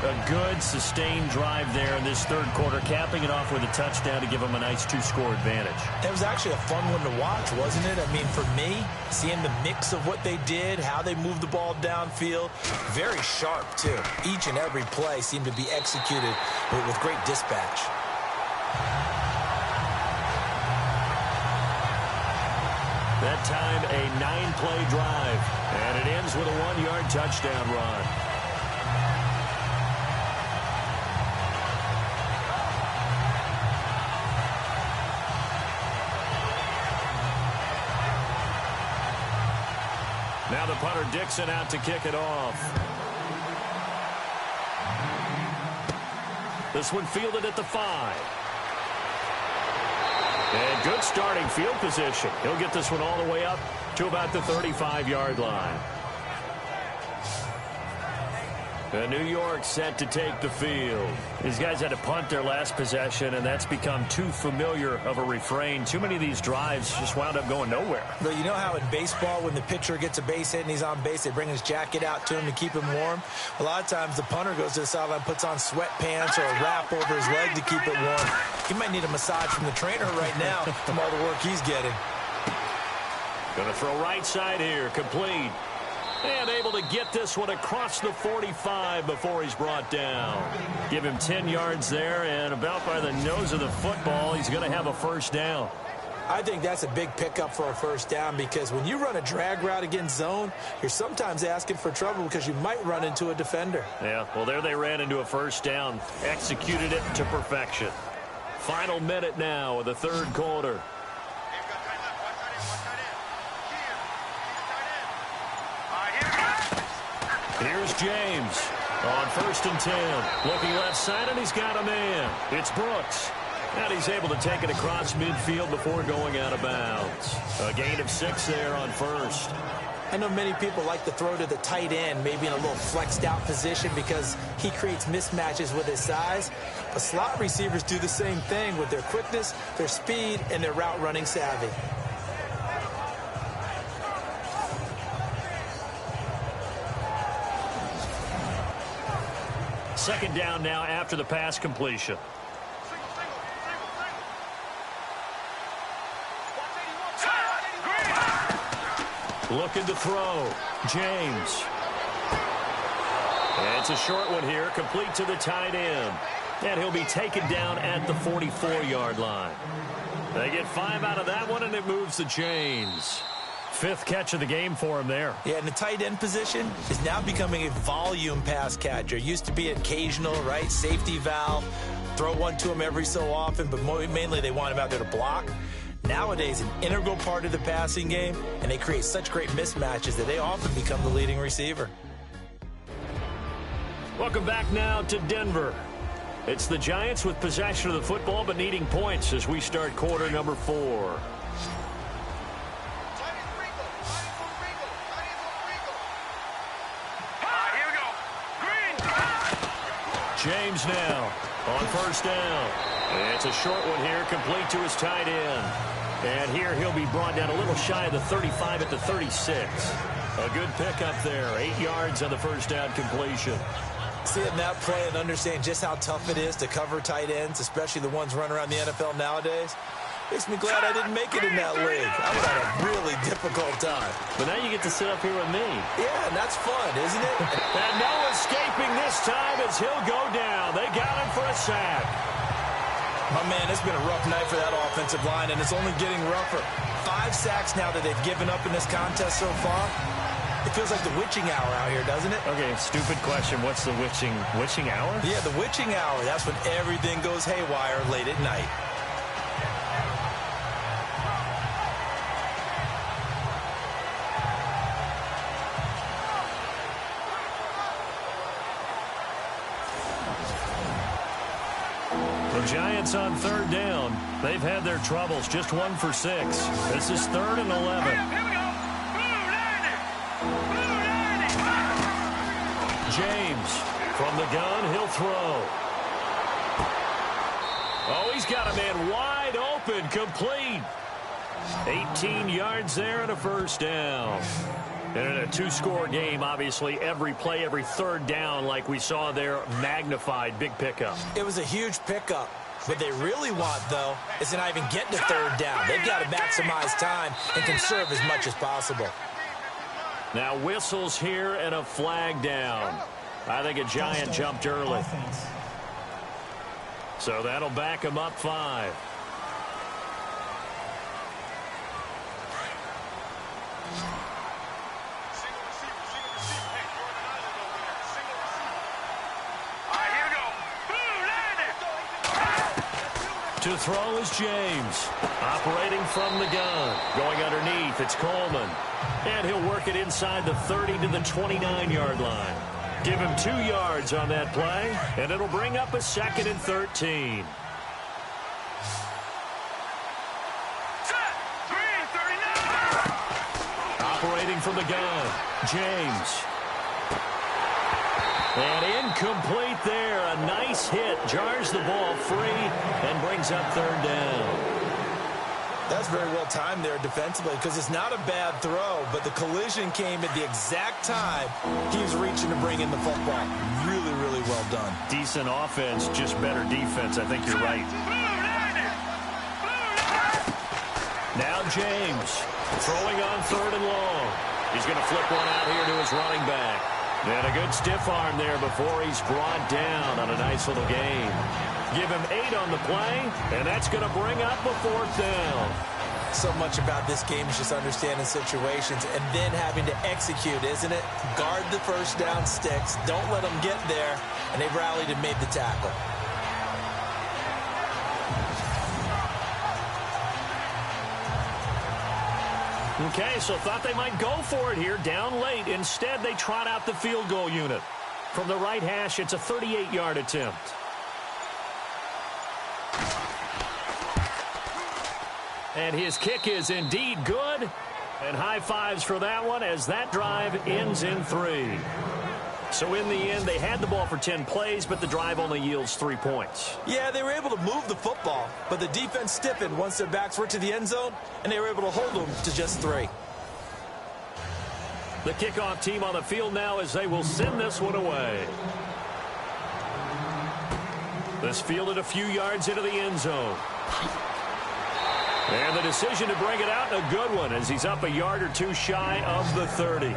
A good, sustained drive there in this 3rd quarter, capping it off with a touchdown to give them a nice 2-score advantage. It was actually a fun one to watch, wasn't it? I mean, for me, seeing the mix of what they did, how they moved the ball downfield, very sharp, too. Each and every play seemed to be executed with great dispatch. That time, a 9-play drive, and it ends with a 1-yard touchdown run. Now the punter Dixon out to kick it off. This one fielded at the 5. And good starting field position. He'll get this one all the way up to about the 35-yard line. New York set to take the field. These guys had to punt their last possession, and that's become too familiar of a refrain. Too many of these drives just wound up going nowhere. But you know how in baseball, when the pitcher gets a base hit and he's on base, they bring his jacket out to him to keep him warm? A lot of times the punter goes to the sideline, puts on sweatpants or a wrap over his leg to keep it warm. He might need a massage from the trainer right now from all the work he's getting. Going to throw right side here, complete. And able to get this one across the 45 before he's brought down. Give him 10 yards there, and about by the nose of the football, he's going to have a 1st down. I think that's a big pickup for a 1st down, because when you run a drag route against zone, you're sometimes asking for trouble because you might run into a defender. Yeah, well, there they ran into a 1st down. Executed it to perfection. Final minute now of the 3rd quarter. Here's James on 1st and 10. Looking left side, and he's got a man. It's Brooks. And he's able to take it across midfield before going out of bounds. A gain of 6 there on 1st. I know many people like to throw to the tight end, maybe in a little flexed out position because he creates mismatches with his size. But slot receivers do the same thing with their quickness, their speed, and their route running savvy. Second down now after the pass completion. Looking to throw. James. And it's a short one here, complete to the tight end. And he'll be taken down at the 44-yard line. They get 5 out of that one, and it moves the chains. 5th catch of the game for him there. Yeah, and the tight end position is now becoming a volume pass catcher. Used to be occasional, right? Safety valve. Throw one to him every so often, but mainly they want him out there to block. Nowadays, an integral part of the passing game, and they create such great mismatches that they often become the leading receiver. Welcome back now to Denver. It's the Giants with possession of the football, but needing points as we start quarter number 4. James now on 1st down. It's a short one here, complete to his tight end. And here he'll be brought down a little shy of the 35 at the 36. A good pickup there, 8 yards on the 1st down completion. Seeing that play and understand just how tough it is to cover tight ends, especially the ones running around the NFL nowadays, makes me glad I didn't make it in that league. I would have had a really difficult time. But now you get to sit up here with me. Yeah, and that's fun, isn't it? And no escaping this time as he'll go down. They got him for a sack. My man, it's been a rough night for that offensive line, and it's only getting rougher. 5 sacks now that they've given up in this contest so far. It feels like the witching hour out here, doesn't it? Okay, stupid question. What's the witching hour? Yeah, the witching hour. That's when everything goes haywire late at night. The Giants on third down. They've had their troubles, just 1 for 6. This is 3rd and 11. James from the gun, he'll throw. Oh, he's got a man wide open, complete. 18 yards there and a first down. And in a 2-score game, obviously, every play, every third down, like we saw there, magnified, big pickup. It was a huge pickup. What they really want, though, is to not even get to third down. They've got to maximize time and conserve as much as possible. Now whistles here and a flag down. I think a Giant jumped early. So that'll back him up 5. To throw is James. Operating from the gun. Going underneath, it's Coleman. And he'll work it inside the 30 to the 29-yard line. Give him 2 yards on that play, and it'll bring up a 2nd and 13. Operating from the gun, James. And incomplete there. A nice hit. Jars the ball free and brings up third down. That's very well timed there defensively because it's not a bad throw, but the collision came at the exact time he was reaching to bring in the football. Really, really well done. Decent offense, just better defense. I think you're right. Now James throwing on 3rd and long. He's going to flip one out here to his running back. And a good stiff arm there before he's brought down on a nice little gain. Give him 8 on the play, and that's going to bring up a 4th down. So much about this game is just understanding situations and then having to execute, isn't it? Guard the first down sticks. Don't let them get there. And they've rallied and made the tackle. Okay, so thought they might go for it here, down late. Instead, they trot out the field goal unit. From the right hash, it's a 38-yard attempt. And his kick is indeed good. And high fives for that one as that drive ends in 3. So in the end, they had the ball for 10 plays, but the drive only yields 3 points. Yeah, they were able to move the football, but the defense stiffened once their backs were to the end zone, and they were able to hold them to just 3. The kickoff team on the field now as they will send this one away. This fielded a few yards into the end zone. And the decision to bring it out, a good one, as he's up a yard or 2 shy of the 30.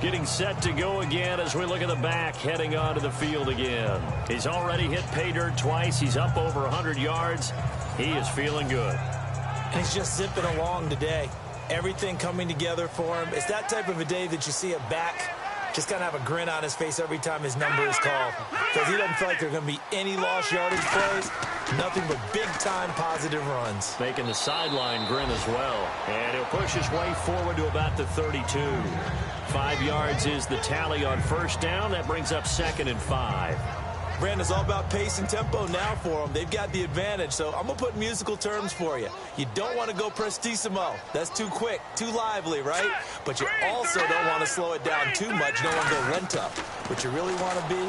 Getting set to go again as we look at the back heading onto the field again. He's already hit pay dirt twice. He's up over 100 yards. He is feeling good. And he's just zipping along today. Everything coming together for him. It's that type of a day that you see a back just kind of have a grin on his face every time his number is called. Because he doesn't feel like there are going to be any lost yardage plays. Nothing but big-time positive runs. Making the sideline grin as well. And he'll push his way forward to about the 32. 5 yards is the tally on first down. That brings up 2nd and 5. Brandon, it's all about pace and tempo now for them. They've got the advantage, so I'm going to put musical terms for you. You don't want to go prestissimo. That's too quick, too lively, right? But you also don't want to slow it down too much. You don't want to go lento. What you really want to be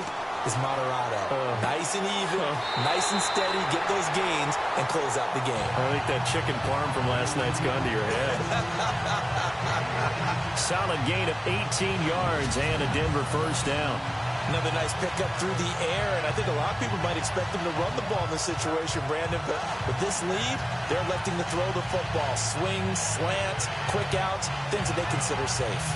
is moderato. Nice and even, nice and steady, get those gains, and close out the game. I think that chicken parm from last night's gone to your head. Solid gain of 18 yards and a Denver first down. Another nice pickup through the air, and I think a lot of people might expect them to run the ball in this situation, Brandon, but with this lead, they're electing to throw the football. Swings, slants, quick outs, things that they consider safe.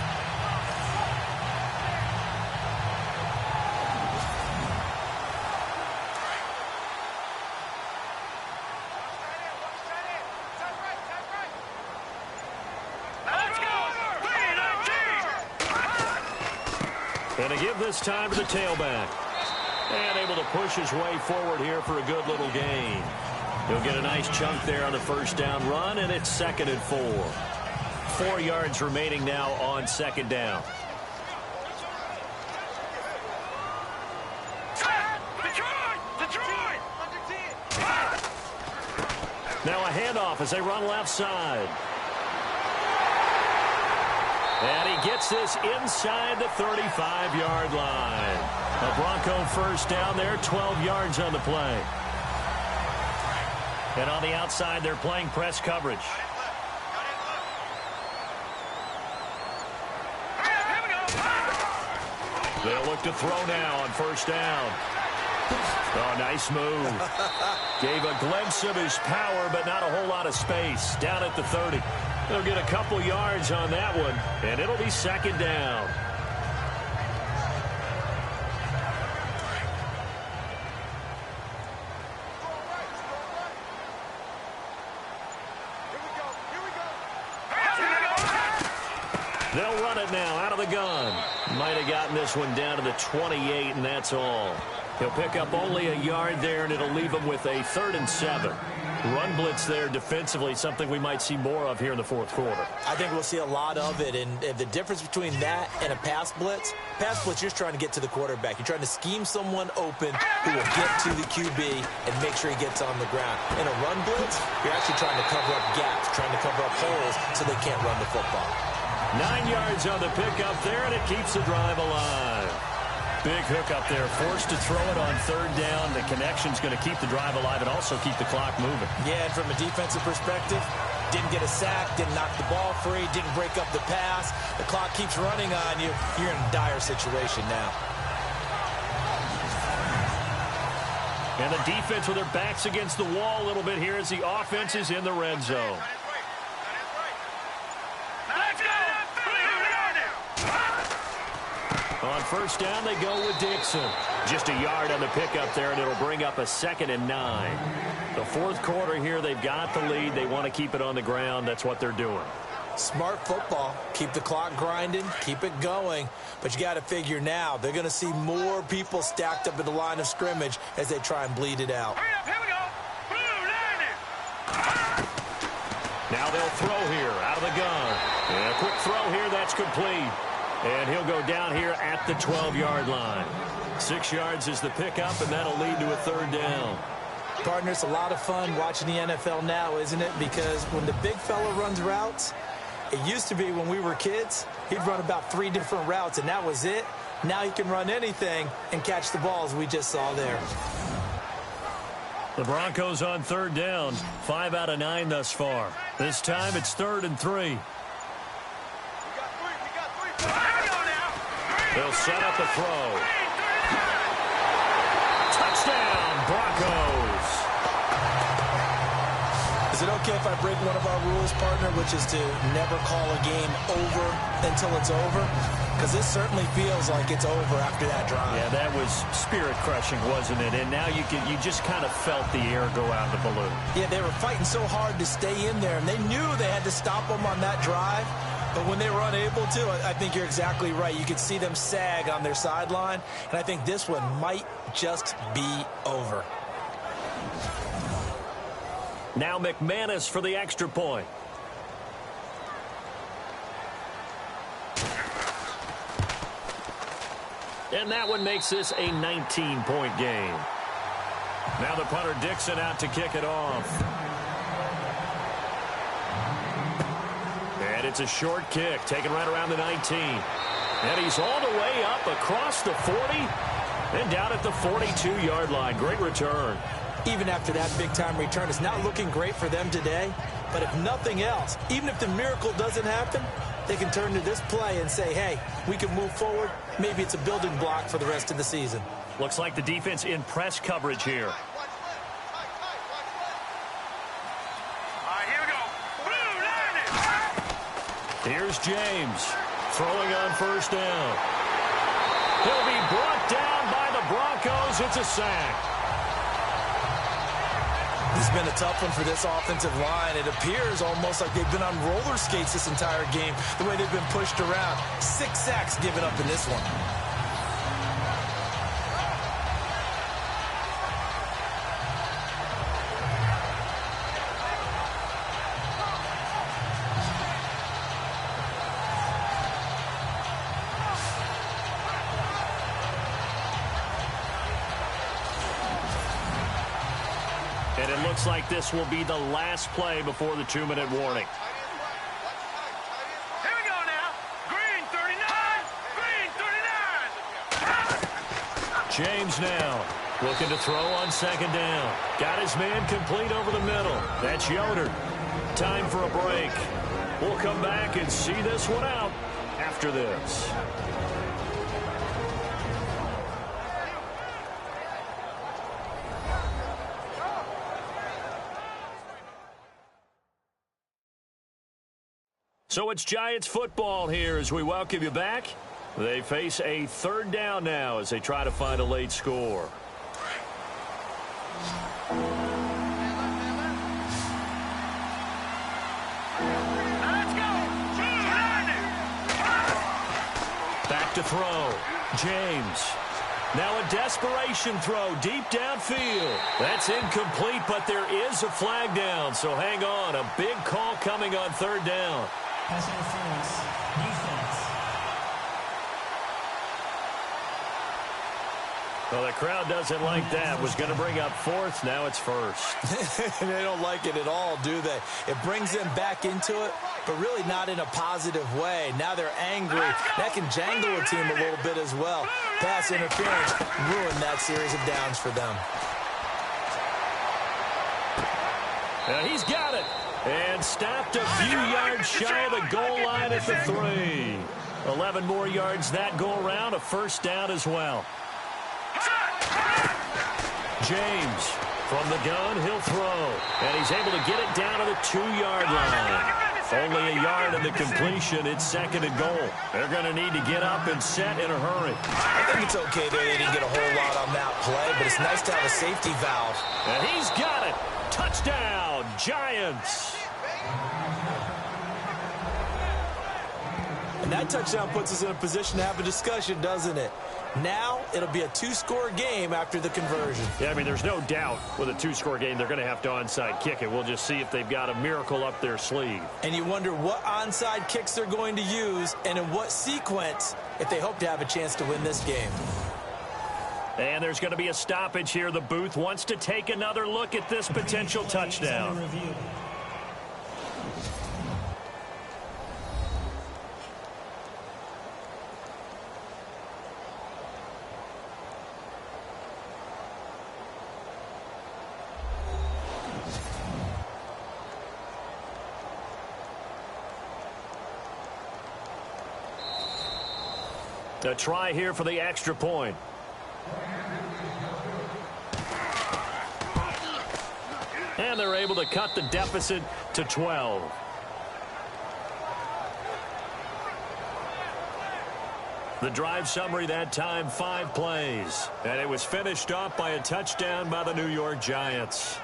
And to give this time to the tailback. And able to push his way forward here for a good little gain. He'll get a nice chunk there on the first down run, and it's 2nd and 4. 4 yards remaining now on 2nd down. Now a handoff as they run left side. And he gets this inside the 35-yard line. A Bronco first down there, 12 yards on the play. And on the outside, they're playing press coverage. They'll look to throw now on first down. Oh, nice move. Gave a glimpse of his power, but not a whole lot of space. Down at the 30. They'll get a couple yards on that one, and it'll be second down. They'll run it now out of the gun. Might have gotten this one down to the 28, and that's all. He'll pick up only a yard there, and it'll leave him with a 3rd and 7. Run blitz there defensively, something we might see more of here in the fourth quarter. I think we'll see a lot of it, and the difference between that and a pass blitz, you're just trying to get to the quarterback. You're trying to scheme someone open who will get to the QB and make sure he gets on the ground. In a run blitz, you're actually trying to cover up gaps, trying to cover up holes so they can't run the football. 9 yards on the pickup there, and it keeps the drive alive. Big hook up there, forced to throw it on 3rd down. The connection's going to keep the drive alive and also keep the clock moving. Yeah, and from a defensive perspective, didn't get a sack, didn't knock the ball free, didn't break up the pass. The clock keeps running on you. You're in a dire situation now. And the defense with their backs against the wall a little bit here as the offense is in the red zone. On first down, they go with Dixon. Just a yard on the pickup there, and it'll bring up a 2nd and 9. The fourth quarter here, they've got the lead. They want to keep it on the ground. That's what they're doing. Smart football. Keep the clock grinding. Keep it going. But you got to figure now, they're going to see more people stacked up at the line of scrimmage as they try and bleed it out. Here we go. Now they'll throw here out of the gun. And a quick throw here, that's complete. And he'll go down here at the 12-yard line. 6 yards is the pickup, and that'll lead to a 3rd down. Partner, it's a lot of fun watching the NFL now, isn't it? Because when the big fella runs routes, it used to be when we were kids, he'd run about 3 different routes, and that was it. Now he can run anything and catch the balls we just saw there. The Broncos on 3rd down. 5 out of 9 thus far. This time it's 3rd and 3. They'll set up a throw. Touchdown, Broncos. Is it okay if I break one of our rules, partner, which is to never call a game over until it's over? Because this certainly feels like it's over after that drive. Yeah, that was spirit-crushing, wasn't it? And now you just kind of felt the air go out of the balloon. Yeah, they were fighting so hard to stay in there, and they knew they had to stop them on that drive. But when they were unable to, I think you're exactly right. You could see them sag on their sideline, and I think this one might just be over. Now McManus for the extra point. And that one makes this a 19-point game. Now the punter Dixon out to kick it off. And it's a short kick, taken right around the 19. And he's all the way up across the 40 and down at the 42-yard line. Great return. Even after that big-time return, it's not looking great for them today. But if nothing else, even if the miracle doesn't happen, they can turn to this play and say, hey, we can move forward. Maybe it's a building block for the rest of the season. Looks like the defense in press coverage here. Here's James throwing on first down. He'll be brought down by the Broncos. It's a sack. It's been a tough one for this offensive line. It appears almost like they've been on roller skates this entire game, the way they've been pushed around. 6 sacks given up in this one. And it looks like this will be the last play before the 2-minute warning. Here we go now. Green 39. Green 39. James now looking to throw on second down. Got his man complete over the middle. That's Yoder. Time for a break. We'll come back and see this one out after this. So it's Giants football here as we welcome you back. They face a third down now as they try to find a late score. Let's go. Back to throw. James. Now a desperation throw deep downfield. That's incomplete, but there is a flag down, so hang on. A big call coming on third down. Pass interference. Defense. Well, the crowd doesn't like that. Was going to bring up fourth. Now it's first. They don't like it at all, do they? It brings them back into it, but really not in a positive way. Now they're angry. That can jangle a team a little bit as well. Pass interference ruined that series of downs for them. Now he's got it. And stopped a few yards shy of the goal line at the 3. 11 more yards that go around. A first down as well. James from the gun, he'll throw. And he's able to get it down to the 2-yard line. Only a yard in the completion. It's second and goal. They're going to need to get up and set in a hurry. I think it's okay there. They didn't get a whole lot on that play, but it's nice to have a safety valve. And he's got it. Touchdown, Giants. And that touchdown puts us in a position to have a discussion, doesn't it? Now it'll be a 2-score game after the conversion. Yeah, I mean, there's no doubt with a 2-score game they're going to have to onside kick it. We'll just see if they've got a miracle up their sleeve. And you wonder what onside kicks they're going to use and in what sequence if they hope to have a chance to win this game. And there's going to be a stoppage here. The booth wants to take another look at this potential touchdown. A try here for the extra point. And they're able to cut the deficit to 12. The drive summary that time, 5 plays. And it was finished off by a touchdown by the New York Giants.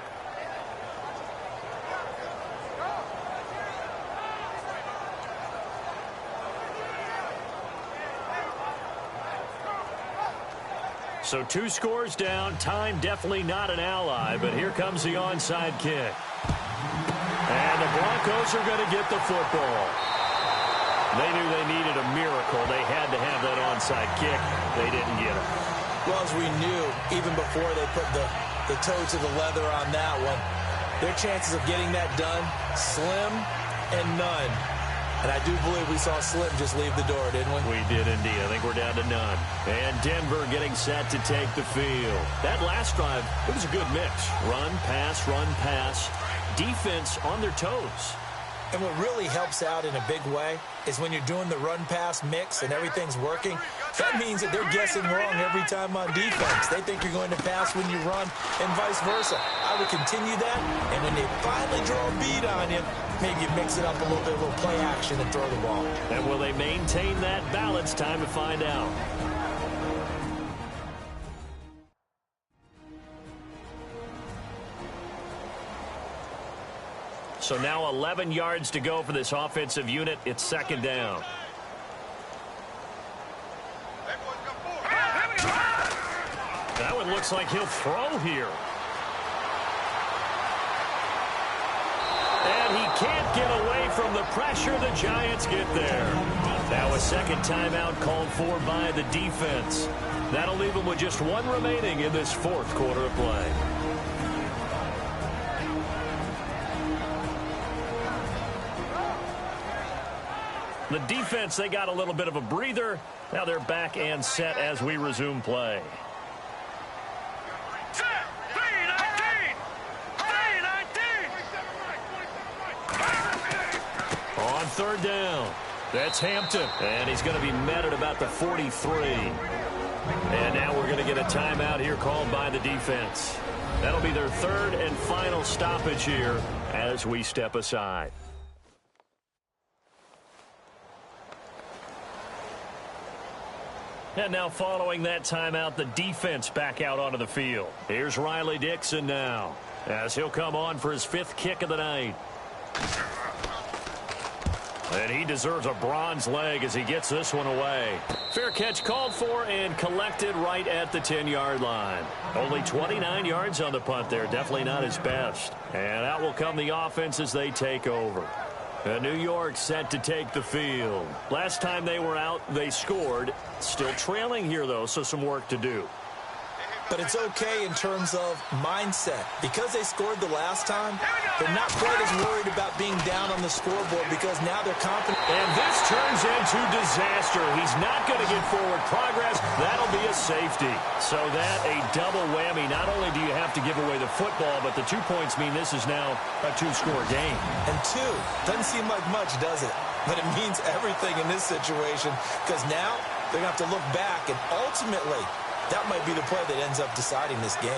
So 2 scores down. Time definitely not an ally, but here comes the onside kick. And the Broncos are going to get the football. They knew they needed a miracle. They had to have that onside kick. They didn't get it. Well, as we knew, even before they put the toe to the leather on that one, their chances of getting that done, slim and none. And I do believe we saw Slim just leave the door, didn't we? We did indeed. I think we're down to none. And Denver getting set to take the field. That last drive, it was a good mix. Run, pass, defense on their toes. And what really helps out in a big way is when you're doing the run-pass mix and everything's working, that means that they're guessing wrong every time on defense. They think you're going to pass when you run and vice versa. I would continue that, and when they finally draw a bead on you, maybe you mix it up a little bit, a little play action and throw the ball. And will they maintain that balance? Time to find out. So now 11 yards to go for this offensive unit. It's second down. That one looks like he'll throw here. And he can't get away from the pressure. The Giants get there. Now a second timeout called for by the defense. That'll leave them with just 1 remaining in this 4th quarter of play. The defense, they got a little bit of a breather. Now they're back and set as we resume play. Set. 3-19. 3-19. On third down, that's Hampton. And he's going to be met at about the 43. And now we're going to get a timeout here called by the defense. That'll be their third and final stoppage here as we step aside. And now following that timeout, the defense back out onto the field. Here's Riley Dixon now as he'll come on for his 5th kick of the night. And he deserves a bronze leg as he gets this one away. Fair catch called for and collected right at the 10-yard line. Only 29 yards on the punt there. Definitely not his best. And out will come the offense as they take over. New York set to take the field. Last time they were out, they scored. Still trailing here, though, so some work to do. But it's okay in terms of mindset. Because they scored the last time, they're not quite as worried about being down on the scoreboard because now they're confident. And this turns into disaster. He's not going to get forward progress. That'll be a safety. So that a double whammy. Not only do you have to give away the football, but the 2 points mean this is now a 2-score game. And 2 doesn't seem like much, does it? But it means everything in this situation because now they're going to have to look back and ultimately that might be the play that ends up deciding this game.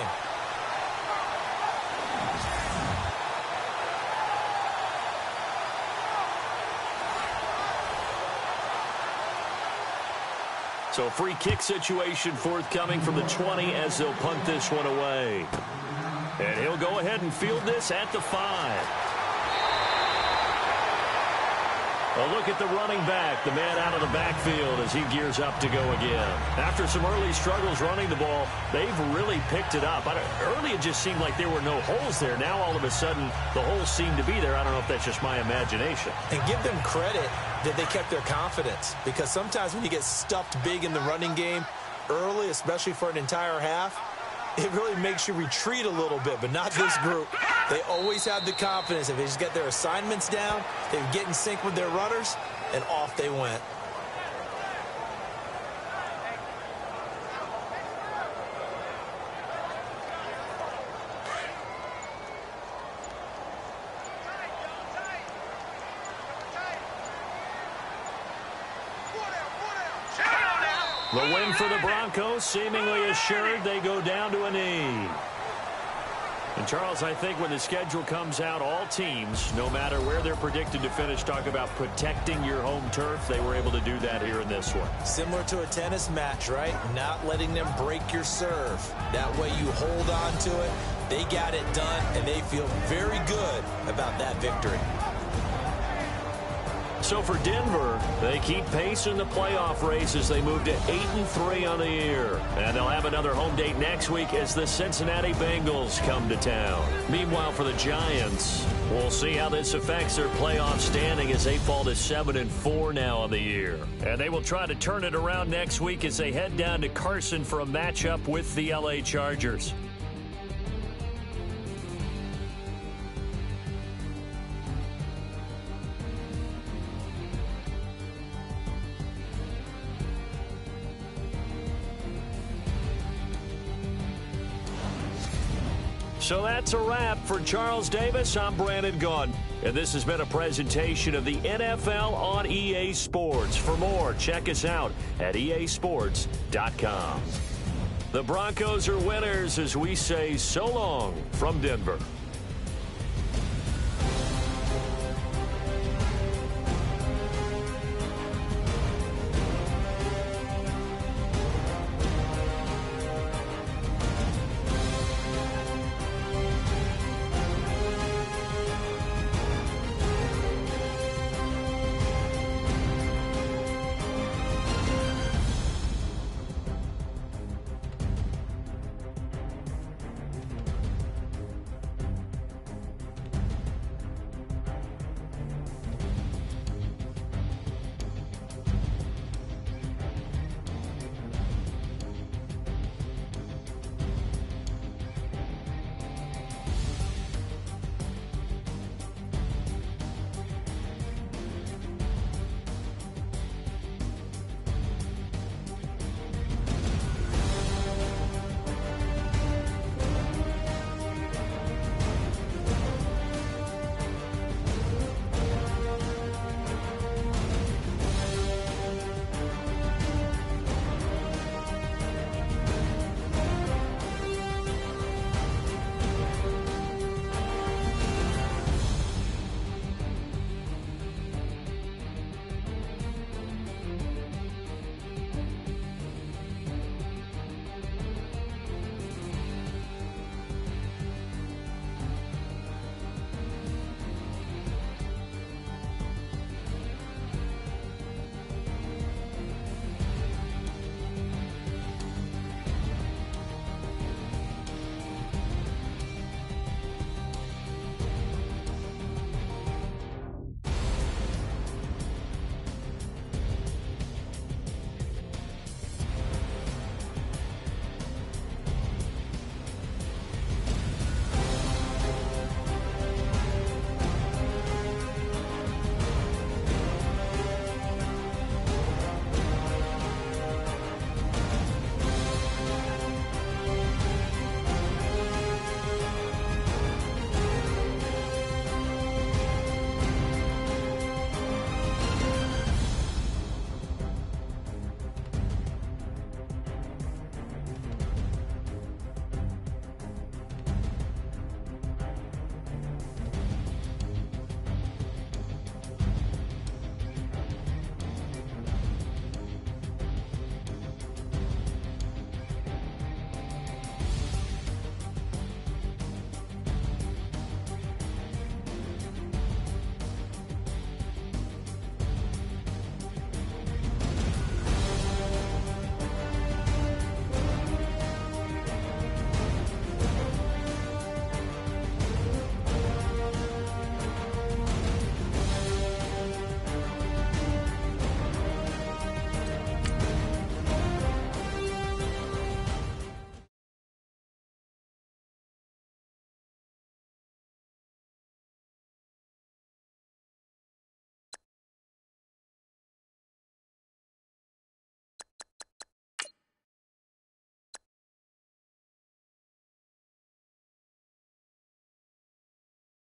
So free kick situation forthcoming from the 20 as they'll punt this one away. And he'll go ahead and field this at the 5. A look at the running back, the man out of the backfield as he gears up to go again. After some early struggles running the ball, they've really picked it up. Early it just seemed like there were no holes there. Now all of a sudden the holes seem to be there. I don't know if that's just my imagination. And give them credit that they kept their confidence because sometimes when you get stuffed big in the running game early, especially for an entire half, it really makes you retreat a little bit, but not this group. They always have the confidence. If they just get their assignments down, they get in sync with their runners, and off they went. The win for the Broncos seemingly assured. They go down to a knee. And, Charles, I think when the schedule comes out, all teams, no matter where they're predicted to finish, talk about protecting your home turf. They were able to do that here in this one. Similar to a tennis match, right? Not letting them break your serve. That way you hold on to it. They got it done, and they feel very good about that victory. So for Denver, they keep pace in the playoff race as they move to 8-3 on the year. And they'll have another home date next week as the Cincinnati Bengals come to town. Meanwhile, for the Giants, we'll see how this affects their playoff standing as they fall to 7-4 now on the year. And they will try to turn it around next week as they head down to Carson for a matchup with the LA Chargers. So that's a wrap. For Charles Davis, I'm Brandon Gaudin. And this has been a presentation of the NFL on EA Sports. For more, check us out at easports.com. The Broncos are winners as we say so long from Denver.